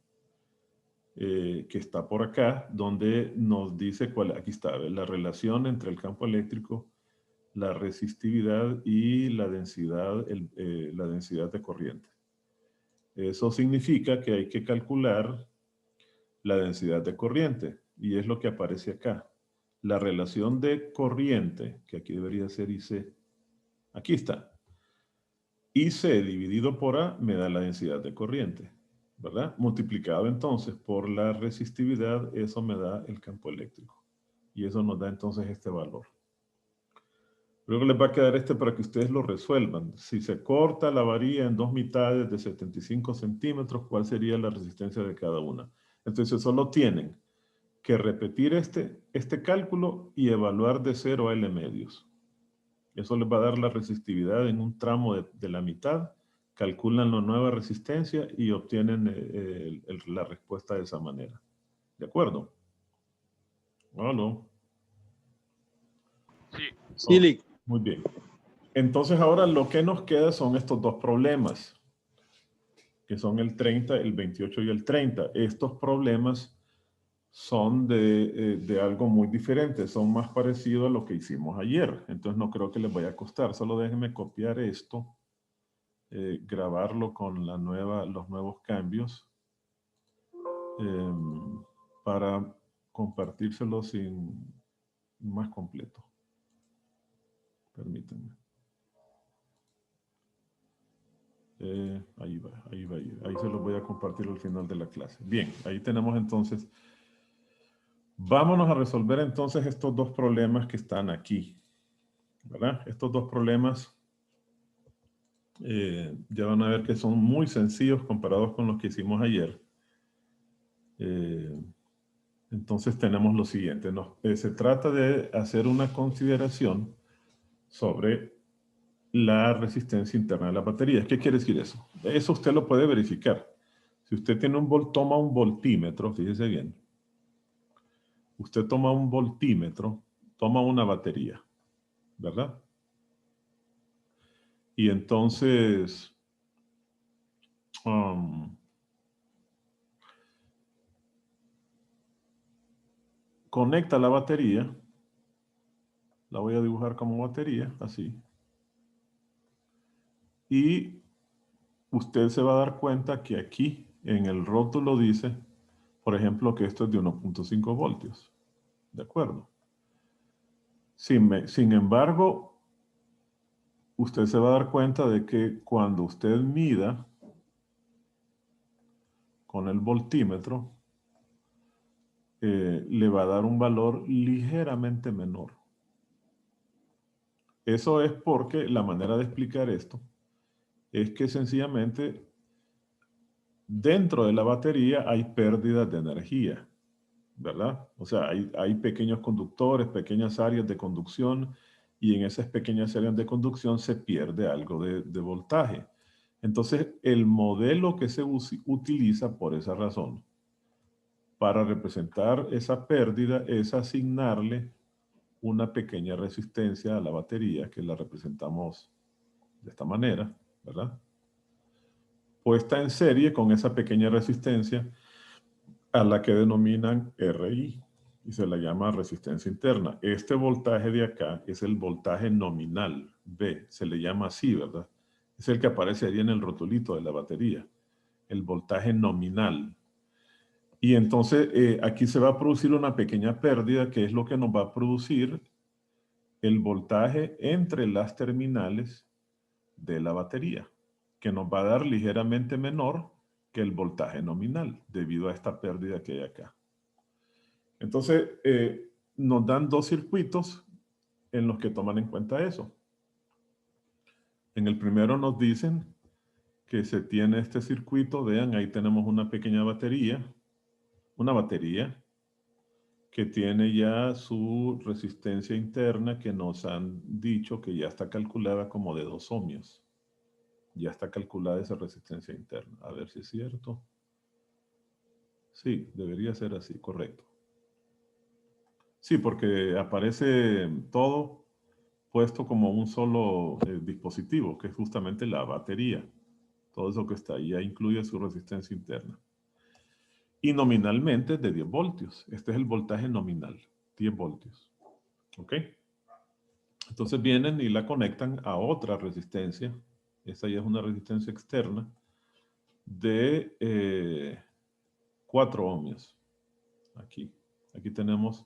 que está por acá, donde nos dice aquí está, la relación entre el campo eléctrico, la resistividad y la densidad de corriente. Eso significa que hay que calcular la densidad de corriente, y es lo que aparece acá. La relación de corriente, que aquí debería ser IC, aquí está. IC dividido por A me da la densidad de corriente, ¿verdad? Multiplicado entonces por la resistividad, eso me da el campo eléctrico. Y eso nos da entonces este valor. Luego les va a quedar este para que ustedes lo resuelvan. Si se corta la varilla en dos mitades de 75 centímetros, ¿cuál sería la resistencia de cada una? Entonces solo tienen que repetir este cálculo y evaluar de 0 a L medios. Eso les va a dar la resistividad en un tramo de la mitad, calculan la nueva resistencia y obtienen la respuesta de esa manera. ¿De acuerdo? ¿No? Sí. Sí, Lick. Muy bien. Entonces ahora lo que nos queda son estos dos problemas, que son el 30, el 28 y el 30. Estos problemas son de algo muy diferente, son más parecidos a lo que hicimos ayer. Entonces no creo que les vaya a costar. Solo déjenme copiar esto, grabarlo con los nuevos cambios para compartírselo más completo. Permítanme. Ahí va. Ahí se los voy a compartir al final de la clase. Bien, ahí tenemos entonces. Vámonos a resolver entonces estos dos problemas que están aquí, ¿verdad? Estos dos problemas ya van a ver que son muy sencillos comparados con los que hicimos ayer. Entonces tenemos lo siguiente. Se trata de hacer una consideración sobre la resistencia interna de las baterías. ¿Qué quiere decir eso? Eso usted lo puede verificar. Si usted tiene toma un voltímetro, fíjese bien. Usted toma un voltímetro, toma una batería, ¿verdad? Y entonces conecta la batería. La voy a dibujar como batería, así. Y usted se va a dar cuenta que aquí en el rótulo dice, por ejemplo, que esto es de 1.5 voltios. ¿De acuerdo? Sin embargo, usted se va a dar cuenta de que cuando usted mida con el voltímetro, le va a dar un valor ligeramente menor. Eso es porque la manera de explicar esto es que sencillamente dentro de la batería hay pérdidas de energía, ¿verdad? O sea, hay pequeños conductores, pequeñas áreas de conducción, y en esas pequeñas áreas de conducción se pierde algo de voltaje. Entonces, el modelo que se utiliza por esa razón para representar esa pérdida es asignarle una pequeña resistencia a la batería, que la representamos de esta manera, ¿verdad? Puesta en serie con esa pequeña resistencia a la que denominan RI y se la llama resistencia interna. Este voltaje de acá es el voltaje nominal, B, se le llama así, ¿verdad? Es el que aparece ahí en el rotulito de la batería, el voltaje nominal. Y entonces aquí se va a producir una pequeña pérdida, que es lo que nos va a producir el voltaje entre las terminales de la batería, que nos va a dar ligeramente menor que el voltaje nominal, debido a esta pérdida que hay acá. Entonces, nos dan dos circuitos en los que toman en cuenta eso. En el primero nos dicen que se tiene este circuito, vean, ahí tenemos una pequeña batería, que tiene ya su resistencia interna, que nos han dicho que ya está calculada como de 2 ohmios. Ya está calculada esa resistencia interna. A ver si es cierto. Sí, debería ser así, correcto. Sí, porque aparece todo puesto como un solo dispositivo, que es justamente la batería. Todo eso que está ahí ya incluye su resistencia interna. Y nominalmente es de 10 voltios. Este es el voltaje nominal, 10 voltios. ¿Ok? Entonces vienen y la conectan a otra resistencia. Esta ya es una resistencia externa de 4 ohmios. Aquí tenemos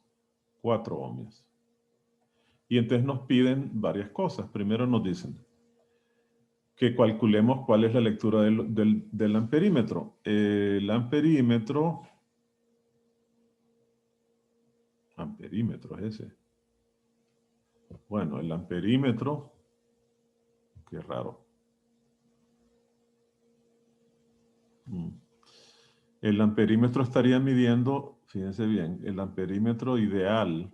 4 ohmios. Y entonces nos piden varias cosas. Primero nos dicen que calculemos cuál es la lectura del amperímetro. El amperímetro es ese. Bueno, el amperímetro, qué raro. El amperímetro estaría midiendo, fíjense bien, el amperímetro ideal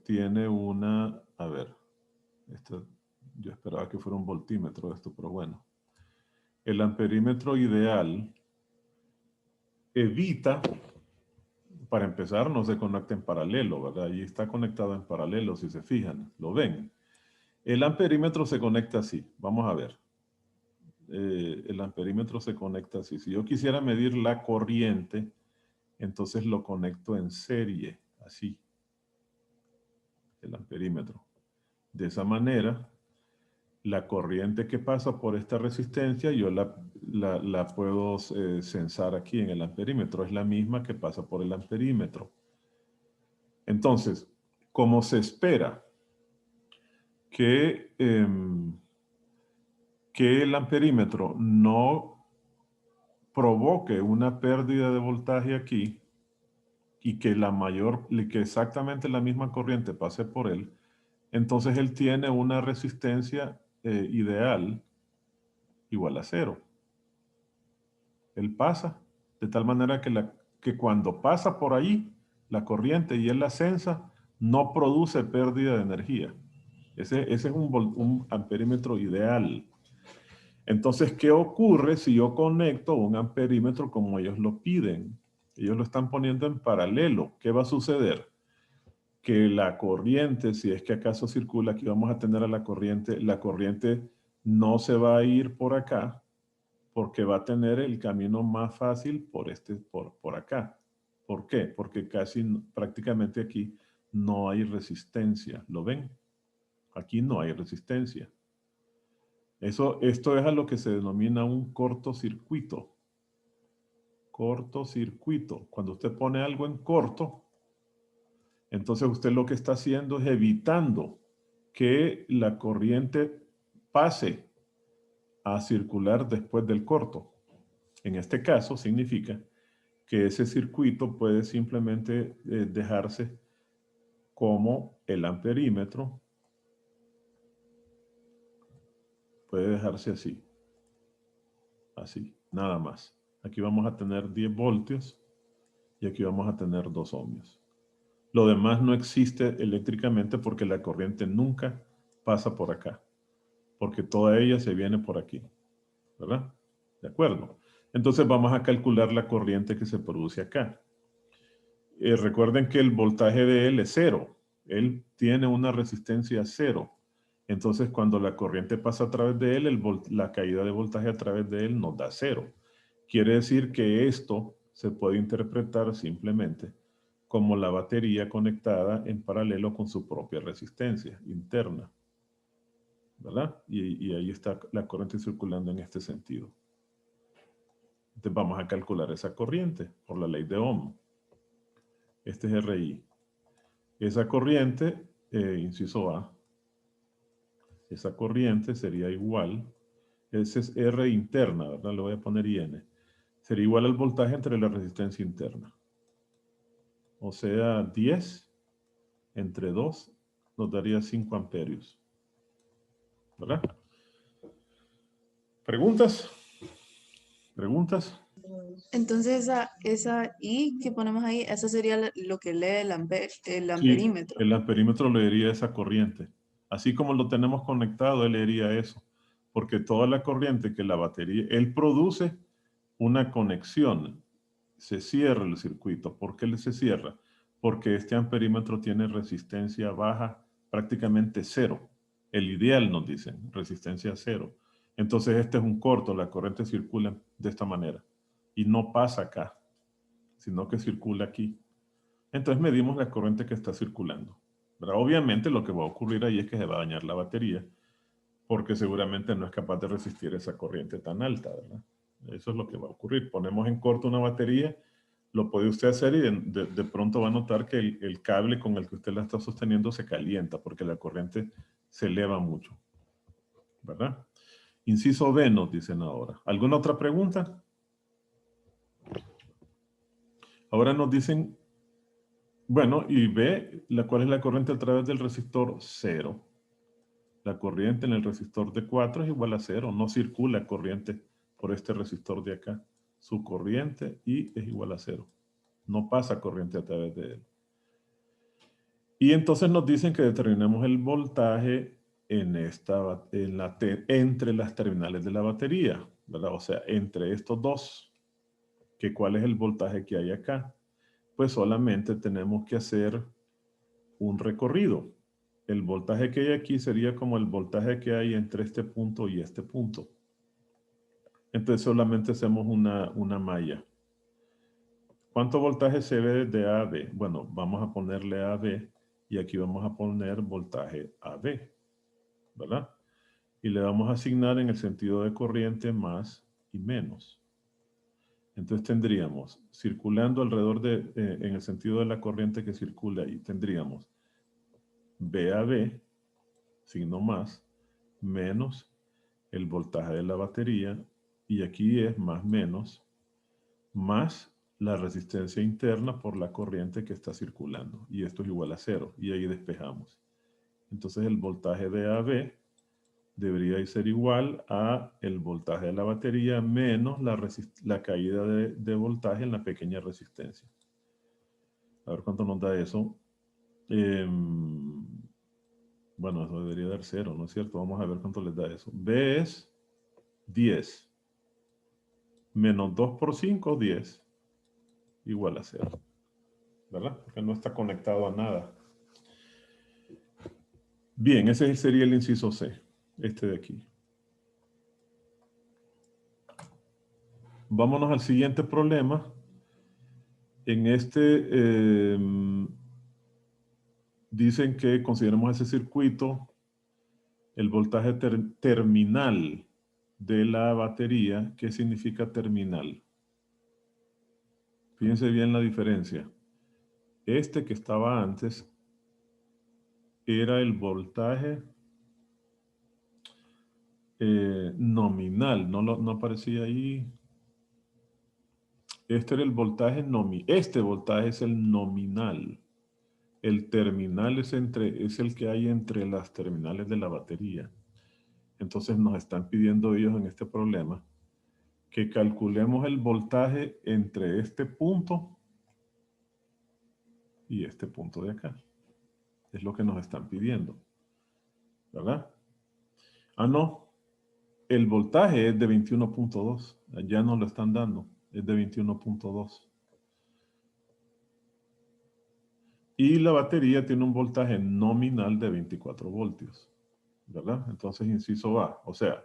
tiene una, a ver, yo esperaba que fuera un voltímetro esto, pero bueno. El amperímetro ideal evita, para empezar, no se conecta en paralelo, ¿verdad? Allí está conectado en paralelo, si se fijan, ¿lo ven? El amperímetro se conecta así, vamos a ver. El amperímetro se conecta así. Si yo quisiera medir la corriente, entonces lo conecto en serie, así, el amperímetro. De esa manera, la corriente que pasa por esta resistencia, yo la puedo censar aquí en el amperímetro. Es la misma que pasa por el amperímetro. Entonces, como se espera que el amperímetro no provoque una pérdida de voltaje aquí y que que exactamente la misma corriente pase por él, entonces él tiene una resistencia ideal igual a 0. Él pasa de tal manera que cuando pasa por ahí la corriente y él la censa, no produce pérdida de energía. Ese es un amperímetro ideal. Entonces, ¿qué ocurre si yo conecto un amperímetro como ellos lo piden? Ellos lo están poniendo en paralelo. ¿Qué va a suceder? Que la corriente, si es que acaso circula, aquí vamos a tener a la corriente no se va a ir por acá, porque va a tener el camino más fácil por acá. ¿Por qué? Porque prácticamente aquí no hay resistencia. ¿Lo ven? Aquí no hay resistencia. Esto es a lo que se denomina un cortocircuito. Cortocircuito. Cuando usted pone algo en corto, entonces usted lo que está haciendo es evitando que la corriente pase a circular después del corto. En este caso significa que ese circuito puede simplemente dejarse como el amperímetro. Puede dejarse así. Así, nada más. Aquí vamos a tener 10 voltios y aquí vamos a tener 2 ohmios. Lo demás no existe eléctricamente porque la corriente nunca pasa por acá. Porque toda ella se viene por aquí. ¿Verdad? ¿De acuerdo? Entonces vamos a calcular la corriente que se produce acá. Recuerden que el voltaje de él es 0. Él tiene una resistencia 0. Entonces cuando la corriente pasa a través de él, la caída de voltaje a través de él nos da 0. Quiere decir que esto se puede interpretar simplemente como la batería conectada en paralelo con su propia resistencia interna. ¿Verdad? Y ahí está la corriente circulando en este sentido. Entonces vamos a calcular esa corriente por la ley de Ohm. Este es RI. Esa corriente, inciso A, esa corriente sería igual, ese es R interna, ¿verdad? Le voy a poner IN. Sería igual al voltaje entre la resistencia interna. O sea, 10 entre 2 nos daría 5 amperios. ¿Verdad? ¿Preguntas? ¿Preguntas? Entonces esa I que ponemos ahí, eso sería lo que lee el Sí, amperímetro. el amperímetro leería esa corriente. Así como lo tenemos conectado, él haría eso. Porque toda la corriente que la batería, él produce una conexión. Se cierra el circuito. ¿Por qué se cierra? Porque este amperímetro tiene resistencia baja, prácticamente cero. El ideal nos dicen, resistencia cero. Entonces este es un corto, la corriente circula de esta manera. Y no pasa acá, sino que circula aquí. Entonces medimos la corriente que está circulando. ¿Verdad? Obviamente lo que va a ocurrir ahí es que se va a dañar la batería, porque seguramente no es capaz de resistir esa corriente tan alta, ¿verdad? Eso es lo que va a ocurrir. Ponemos en corto una batería, lo puede usted hacer y de pronto va a notar que el cable con el que usted la está sosteniendo se calienta porque la corriente se eleva mucho, ¿verdad? Inciso B nos dicen ahora. ¿Alguna otra pregunta? Ahora nos dicen, bueno, y B, ¿cuál es la corriente a través del resistor? 0. La corriente en el resistor de 4 es igual a 0. No circula corriente por este resistor de acá. Su corriente I es igual a 0. No pasa corriente a través de él. Y entonces nos dicen que determinemos el voltaje entre las terminales de la batería, ¿verdad? O sea, entre estos dos. ¿Cuál es el voltaje que hay acá? Pues solamente tenemos que hacer un recorrido. El voltaje que hay aquí sería como el voltaje que hay entre este punto y este punto. Entonces solamente hacemos una malla. ¿Cuánto voltaje se ve desde A a B? Bueno, vamos a ponerle A a B y aquí vamos a poner voltaje AB, ¿verdad? Y le vamos a asignar en el sentido de corriente más y menos. Entonces tendríamos, circulando alrededor en el sentido de la corriente que circula ahí, tendríamos B a B, signo más, menos el voltaje de la batería, y aquí es más menos, más la resistencia interna por la corriente que está circulando. Y esto es igual a 0, y ahí despejamos. Entonces el voltaje de AB debería ser igual a el voltaje de la batería menos la caída de voltaje en la pequeña resistencia. A ver cuánto nos da eso. Bueno, eso debería dar 0, ¿no es cierto? Vamos a ver cuánto les da eso. B es 10. Menos 2 por 5, 10. Igual a 0. ¿Verdad? Porque no está conectado a nada. Bien, ese sería el inciso C. Este de aquí. Vámonos al siguiente problema. En este dicen que consideremos ese circuito, el voltaje terminal de la batería. ¿Qué significa terminal? Fíjense bien la diferencia. Este que estaba antes era el voltaje nominal. No aparecía ahí. Este era el voltaje nominal. Este voltaje es el nominal. El terminal es el que hay entre las terminales de la batería. Entonces nos están pidiendo ellos en este problema que calculemos el voltaje entre este punto y este punto de acá. Es lo que nos están pidiendo. ¿Verdad? Ah, no. El voltaje es de 21.2. Ya nos lo están dando. Es de 21.2. Y la batería tiene un voltaje nominal de 24 voltios. ¿Verdad? Entonces, inciso A. O sea,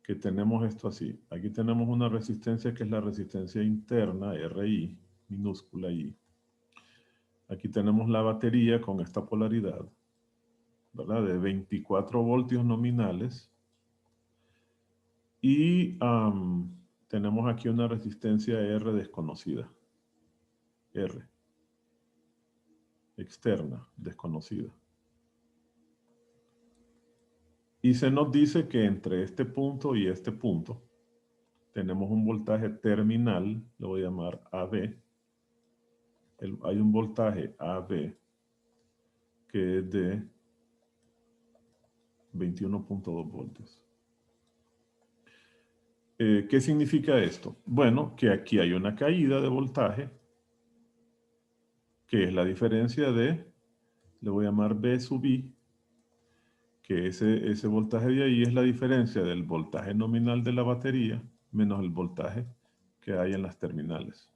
que tenemos esto así. Aquí tenemos una resistencia que es la resistencia interna, RI, minúscula I. Aquí tenemos la batería con esta polaridad, ¿verdad? De 24 voltios nominales. Y tenemos aquí una resistencia R desconocida. R. Externa, desconocida. Y se nos dice que entre este punto y este punto tenemos un voltaje terminal, lo voy a llamar AB. Hay un voltaje AB que es de 21.2 voltios. ¿Qué significa esto? Bueno, que aquí hay una caída de voltaje, que es la diferencia de, le voy a llamar B sub I, que ese voltaje de ahí es la diferencia del voltaje nominal de la batería menos el voltaje que hay en las terminales.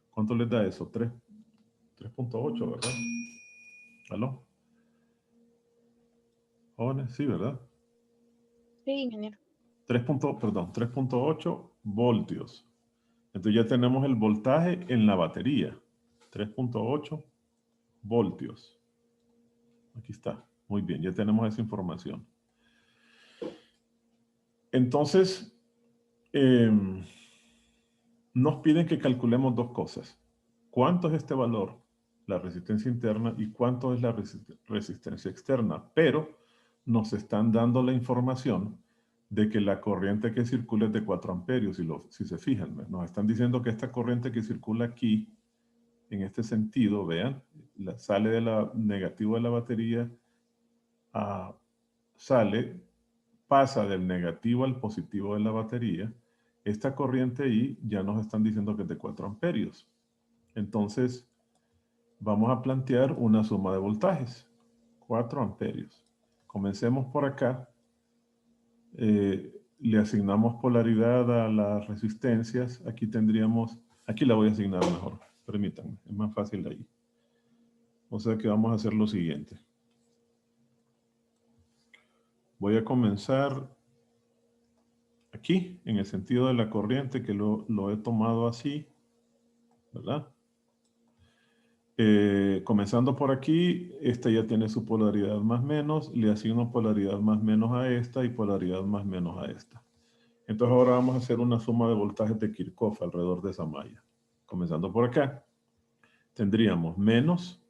¿Cuánto les da eso? 3.8, ¿verdad? ¿Aló? Jóvenes, sí, ¿verdad? Sí, ingeniero. 3.8 voltios. Entonces ya tenemos el voltaje en la batería. 3.8 voltios. Aquí está. Muy bien, ya tenemos esa información. Entonces, nos piden que calculemos dos cosas. ¿Cuánto es este valor? La resistencia interna y cuánto es la resistencia externa. Pero nos están dando la información de que la corriente que circula es de 4 amperios. Si se fijan, nos están diciendo que esta corriente que circula aquí, en este sentido, vean, sale de la negativo de la batería, pasa del negativo al positivo de la batería. Esta corriente ahí ya nos están diciendo que es de 4 amperios. Entonces, vamos a plantear una suma de voltajes. 4 amperios. Comencemos por acá. Le asignamos polaridad a las resistencias. Aquí la voy a asignar mejor. Permítanme, es más fácil ahí. O sea que vamos a hacer lo siguiente. Voy a comenzar aquí, en el sentido de la corriente, que lo he tomado así, ¿verdad? Comenzando por aquí, esta ya tiene su polaridad más menos, le asigno polaridad más menos a esta y polaridad más menos a esta. Entonces ahora vamos a hacer una suma de voltajes de Kirchhoff alrededor de esa malla. Comenzando por acá, tendríamos menos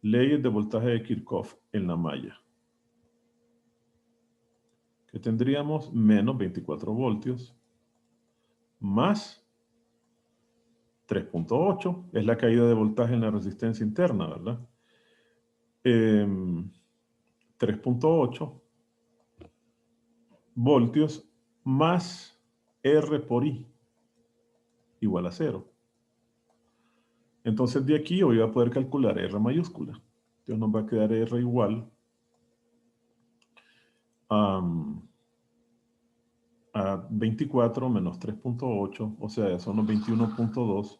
leyes de voltaje de Kirchhoff en la malla. Que tendríamos menos 24 voltios más 3.8, es la caída de voltaje en la resistencia interna, ¿verdad? 3.8 voltios más R por I igual a 0. Entonces de aquí yo voy a poder calcular R mayúscula. Entonces nos va a quedar R igual a 24 menos 3.8, o sea, son los 21.2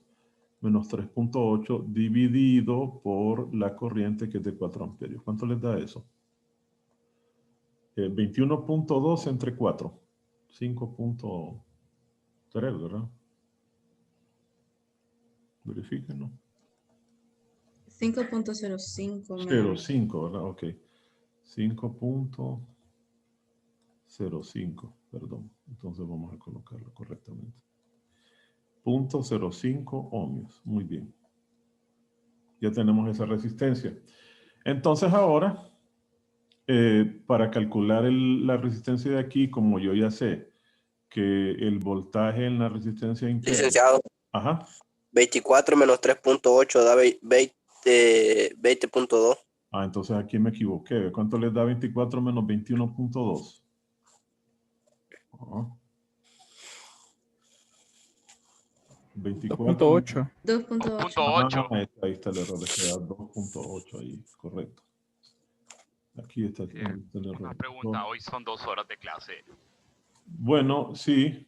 menos 3.8 dividido por la corriente que es de 4 amperios. ¿Cuánto les da eso? 21.2 entre 4. 5.3, ¿verdad? Verifíquenlo. 5.05. 0.5, ¿verdad? Ok. 5.05, perdón. Entonces vamos a colocarlo correctamente. 0.05 ohmios. Muy bien. Ya tenemos esa resistencia. Entonces ahora, para calcular la resistencia de aquí, como yo ya sé que el voltaje en la resistencia interna... Licenciado. Ajá. 24 menos 3.8 da 20.2. Ah, entonces aquí me equivoqué. ¿Cuánto les da 24 menos 21.2? 2.8. 2.8. Ahí está el error. Queda 2.8 ahí. Correcto. Aquí está el error. Una pregunta, hoy son 2 horas de clase. Bueno, sí,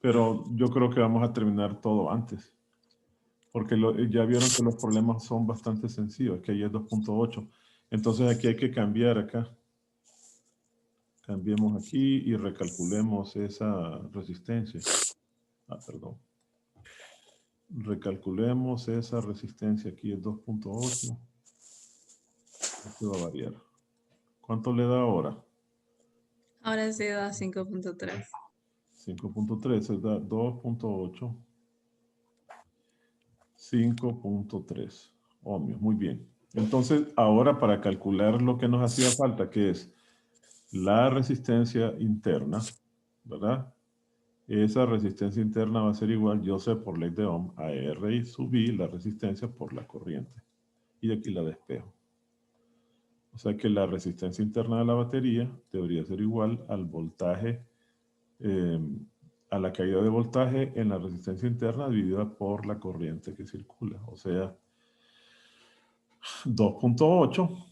pero yo creo que vamos a terminar todo antes. Porque ya vieron que los problemas son bastante sencillos, que ahí es 2.8. Entonces aquí hay que cambiar acá. Cambiemos aquí y recalculemos esa resistencia. Perdón. Recalculemos esa resistencia. Aquí es 2.8. Esto va a variar. ¿Cuánto le da ahora? Ahora sí da 5.3. 5.3 se da 2.8. 5.3 ohmios. Muy bien. Entonces, ahora para calcular lo que nos hacía falta, que es la resistencia interna, ¿verdad? Esa resistencia interna va a ser igual, yo sé por ley de Ohm, a R y sub I, la resistencia por la corriente. Y aquí la despejo. O sea que la resistencia interna de la batería debería ser igual al voltaje, a la caída de voltaje en la resistencia interna dividida por la corriente que circula. O sea, 2.8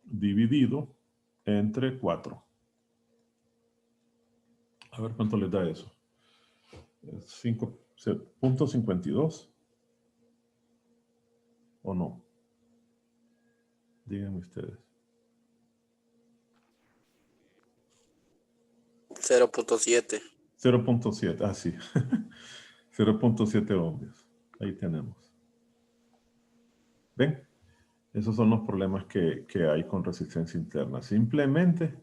dividido entre 4. A ver cuánto les da eso. 5.52. ¿O no? Díganme ustedes. 0.7. 0.7. Ah, sí. 0.7 ohmios. Ahí tenemos. ¿Ven? Esos son los problemas que hay con resistencia interna. Simplemente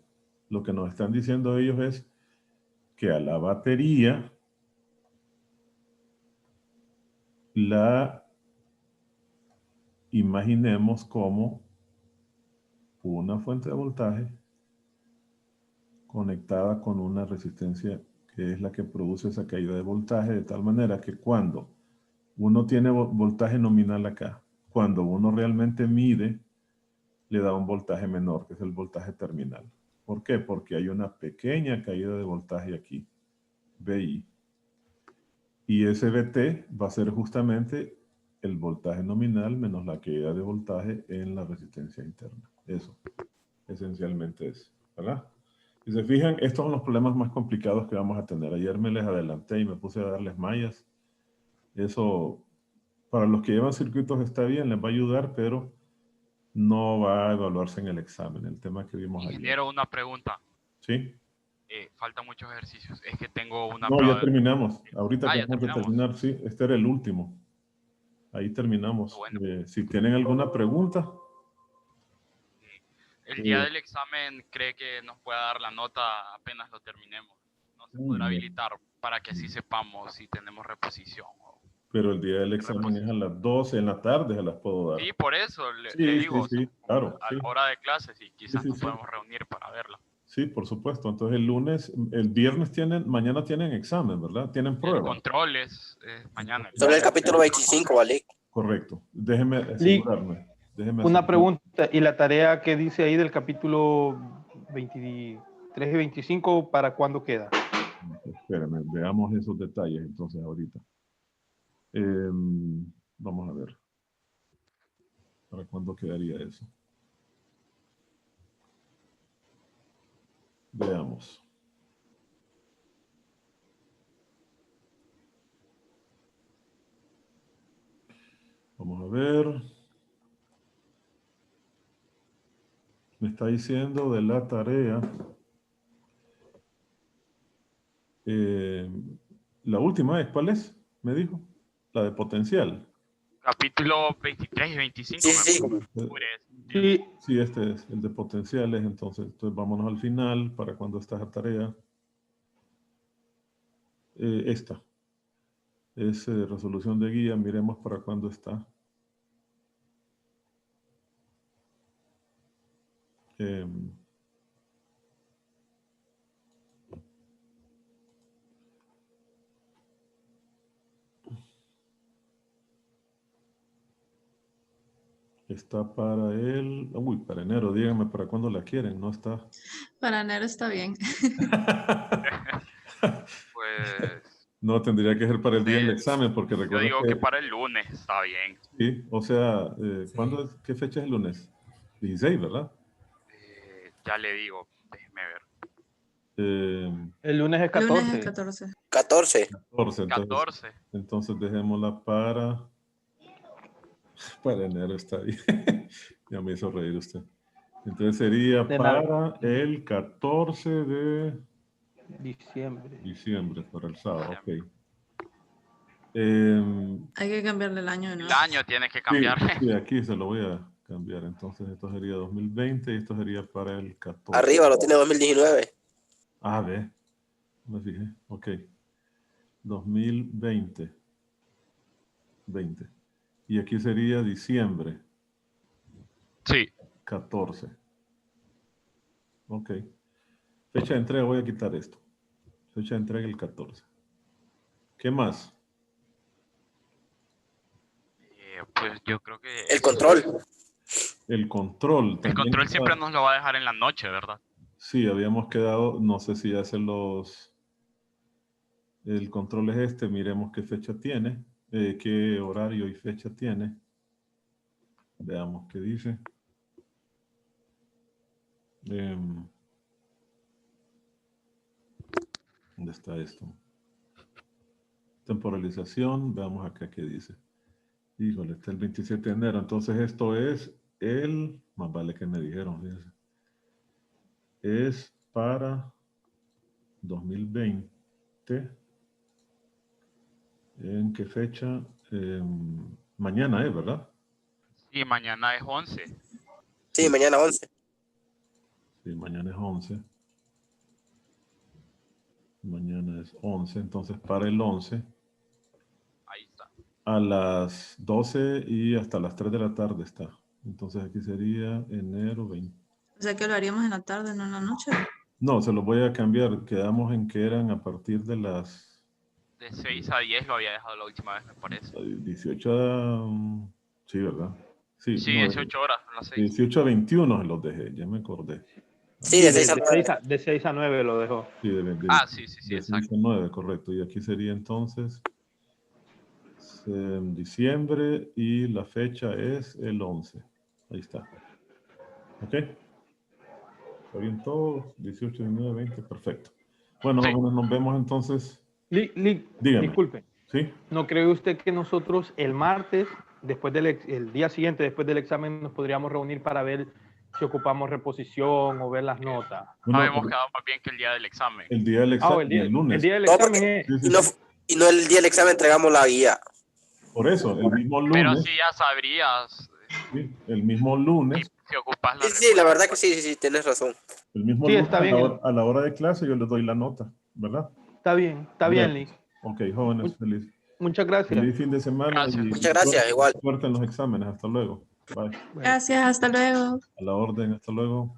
lo que nos están diciendo ellos es que a la batería la imaginemos como una fuente de voltaje conectada con una resistencia que es la que produce esa caída de voltaje, de tal manera que cuando uno tiene voltaje nominal acá, cuando uno realmente mide, le da un voltaje menor, que es el voltaje terminal. ¿Por qué? Porque hay una pequeña caída de voltaje aquí, VI. Y ese VT va a ser justamente el voltaje nominal menos la caída de voltaje en la resistencia interna. Eso, esencialmente es, ¿verdad? Si se fijan, estos son los problemas más complicados que vamos a tener. Ayer me les adelanté y me puse a darles mallas. Eso, para los que llevan circuitos está bien, les va a ayudar, pero no va a evaluarse en el examen, el tema que vimos ayer. Ingeniero, una pregunta. ¿Sí? Faltan muchos ejercicios. Es que tengo una No, prueba. ya terminamos. Ahorita Ah, ya acabamos de terminamos. terminar, sí. Este era el último. Ahí terminamos. Bueno. Si tienen alguna pregunta. El día del examen, ¿cree que nos pueda dar la nota apenas lo terminemos? No se podrá habilitar para que así sepamos si tenemos reposición. Pero el día del examen es a las 12 en la tarde, se las puedo dar. Sí, por eso le Sí, digo, sí, claro. a Sí. la hora de clases y quizás Sí, nos sí. podemos reunir para verla. Sí, por supuesto. Entonces el lunes, el viernes mañana tienen examen, ¿verdad? Tienen El prueba. control es mañana. Sobre el capítulo 25, ¿vale? Correcto. Déjeme asegurarme. Una pregunta, ¿y la tarea que dice ahí del capítulo 23 y 25, para cuándo queda? Espérenme, veamos esos detalles entonces ahorita. Vamos a ver. ¿Para cuándo quedaría eso? Veamos. Vamos a ver. Me está diciendo de la tarea. La última es, ¿cuál es? Me dijo. La de potencial. Capítulo 23 y 25. Sí, sí, Sí, Sí, este es el de potenciales. Entonces vámonos al final para cuando está esa tarea. Esta. Es resolución de guía. Miremos para cuándo está. Está para para enero, díganme para cuándo la quieren, no está. Para enero está bien. Pues No, tendría que ser para el día del examen, porque yo recuerden digo que para el lunes está bien. sí, o sea, ¿qué fecha es el lunes? 16, ¿verdad? Ya le digo, déjeme ver. el lunes es Lunes es 14. 14. 14. 14, 14. entonces dejémosla para enero, está bien. Ya me hizo reír usted. Entonces sería De para el 14 de diciembre. para el sábado, ok. Hay que cambiarle el año de El nuevo. año tiene que cambiar. Sí, aquí se lo voy a cambiar. Entonces esto sería 2020 y esto sería para el 14. Arriba lo tiene 2019. Ah, ve. Me fijé. Ok. 2020. 20. Y aquí sería diciembre Sí. 14. Ok. Fecha de entrega, voy a quitar esto. Fecha de entrega el 14. ¿Qué más? Pues yo creo que El control. El control. el también control está. siempre nos lo va a dejar en la noche, ¿verdad? Sí, habíamos quedado, no sé si hacen el control es este, miremos qué fecha tiene, qué horario y fecha tiene. Veamos qué dice. ¿Dónde está esto? Temporalización, veamos acá qué dice. Híjole, está el 27 de enero. Entonces esto es más vale que me dijeron, fíjense. Es para 2020. ¿En qué fecha? Mañana es, ¿verdad? Sí, mañana es 11. Sí, mañana 11. Sí, mañana es 11. Mañana es 11, entonces para el 11 Ahí está. a las 12 y hasta las 3 de la tarde está. Entonces aquí sería enero 20. O sea que lo haríamos en la tarde, no en la noche. No, se los voy a cambiar. Quedamos en que eran a partir de las De 6 a 10 lo había dejado la última vez, me parece. 18 a... Sí, ¿verdad? Sí, Sí, no, 18 horas, son las 6. 18 a 21 se los dejé, ya me acordé. Sí, de 6 a 9. De 6 a 9 lo dejó. Sí, Sí, de 6 exacto. a 9, correcto. Y aquí sería entonces diciembre y la fecha es el 11. Ahí está. ¿Ok? ¿Está bien todo? 18, 19, 20, perfecto. Bueno, Sí. jóvenes, nos vemos entonces. Dígame. Disculpe, ¿Sí? ¿no cree usted que nosotros el martes, el día siguiente, después del examen, nos podríamos reunir para ver si ocupamos reposición o ver las notas? Bueno, Habíamos quedado más bien que el día del examen. el día del examen, el lunes. El día del No, examen porque- es... Sí, sí, Y no, sí. y no el día del examen entregamos la guía. Por eso, el mismo Pero lunes. sí ya sabrías Sí, el mismo lunes. si ocupas la Sí, la verdad que sí, tienes razón. El mismo Sí, lunes está bien. a la hora de clase yo les doy la nota, ¿verdad? Está bien, Bueno, Lee. Ok, jóvenes, Muchas gracias. feliz fin de semana. Gracias. Muchas gracias, igual. Suerte en los exámenes. Hasta luego. Bye. Bueno. Gracias, hasta luego. A la orden. Hasta luego.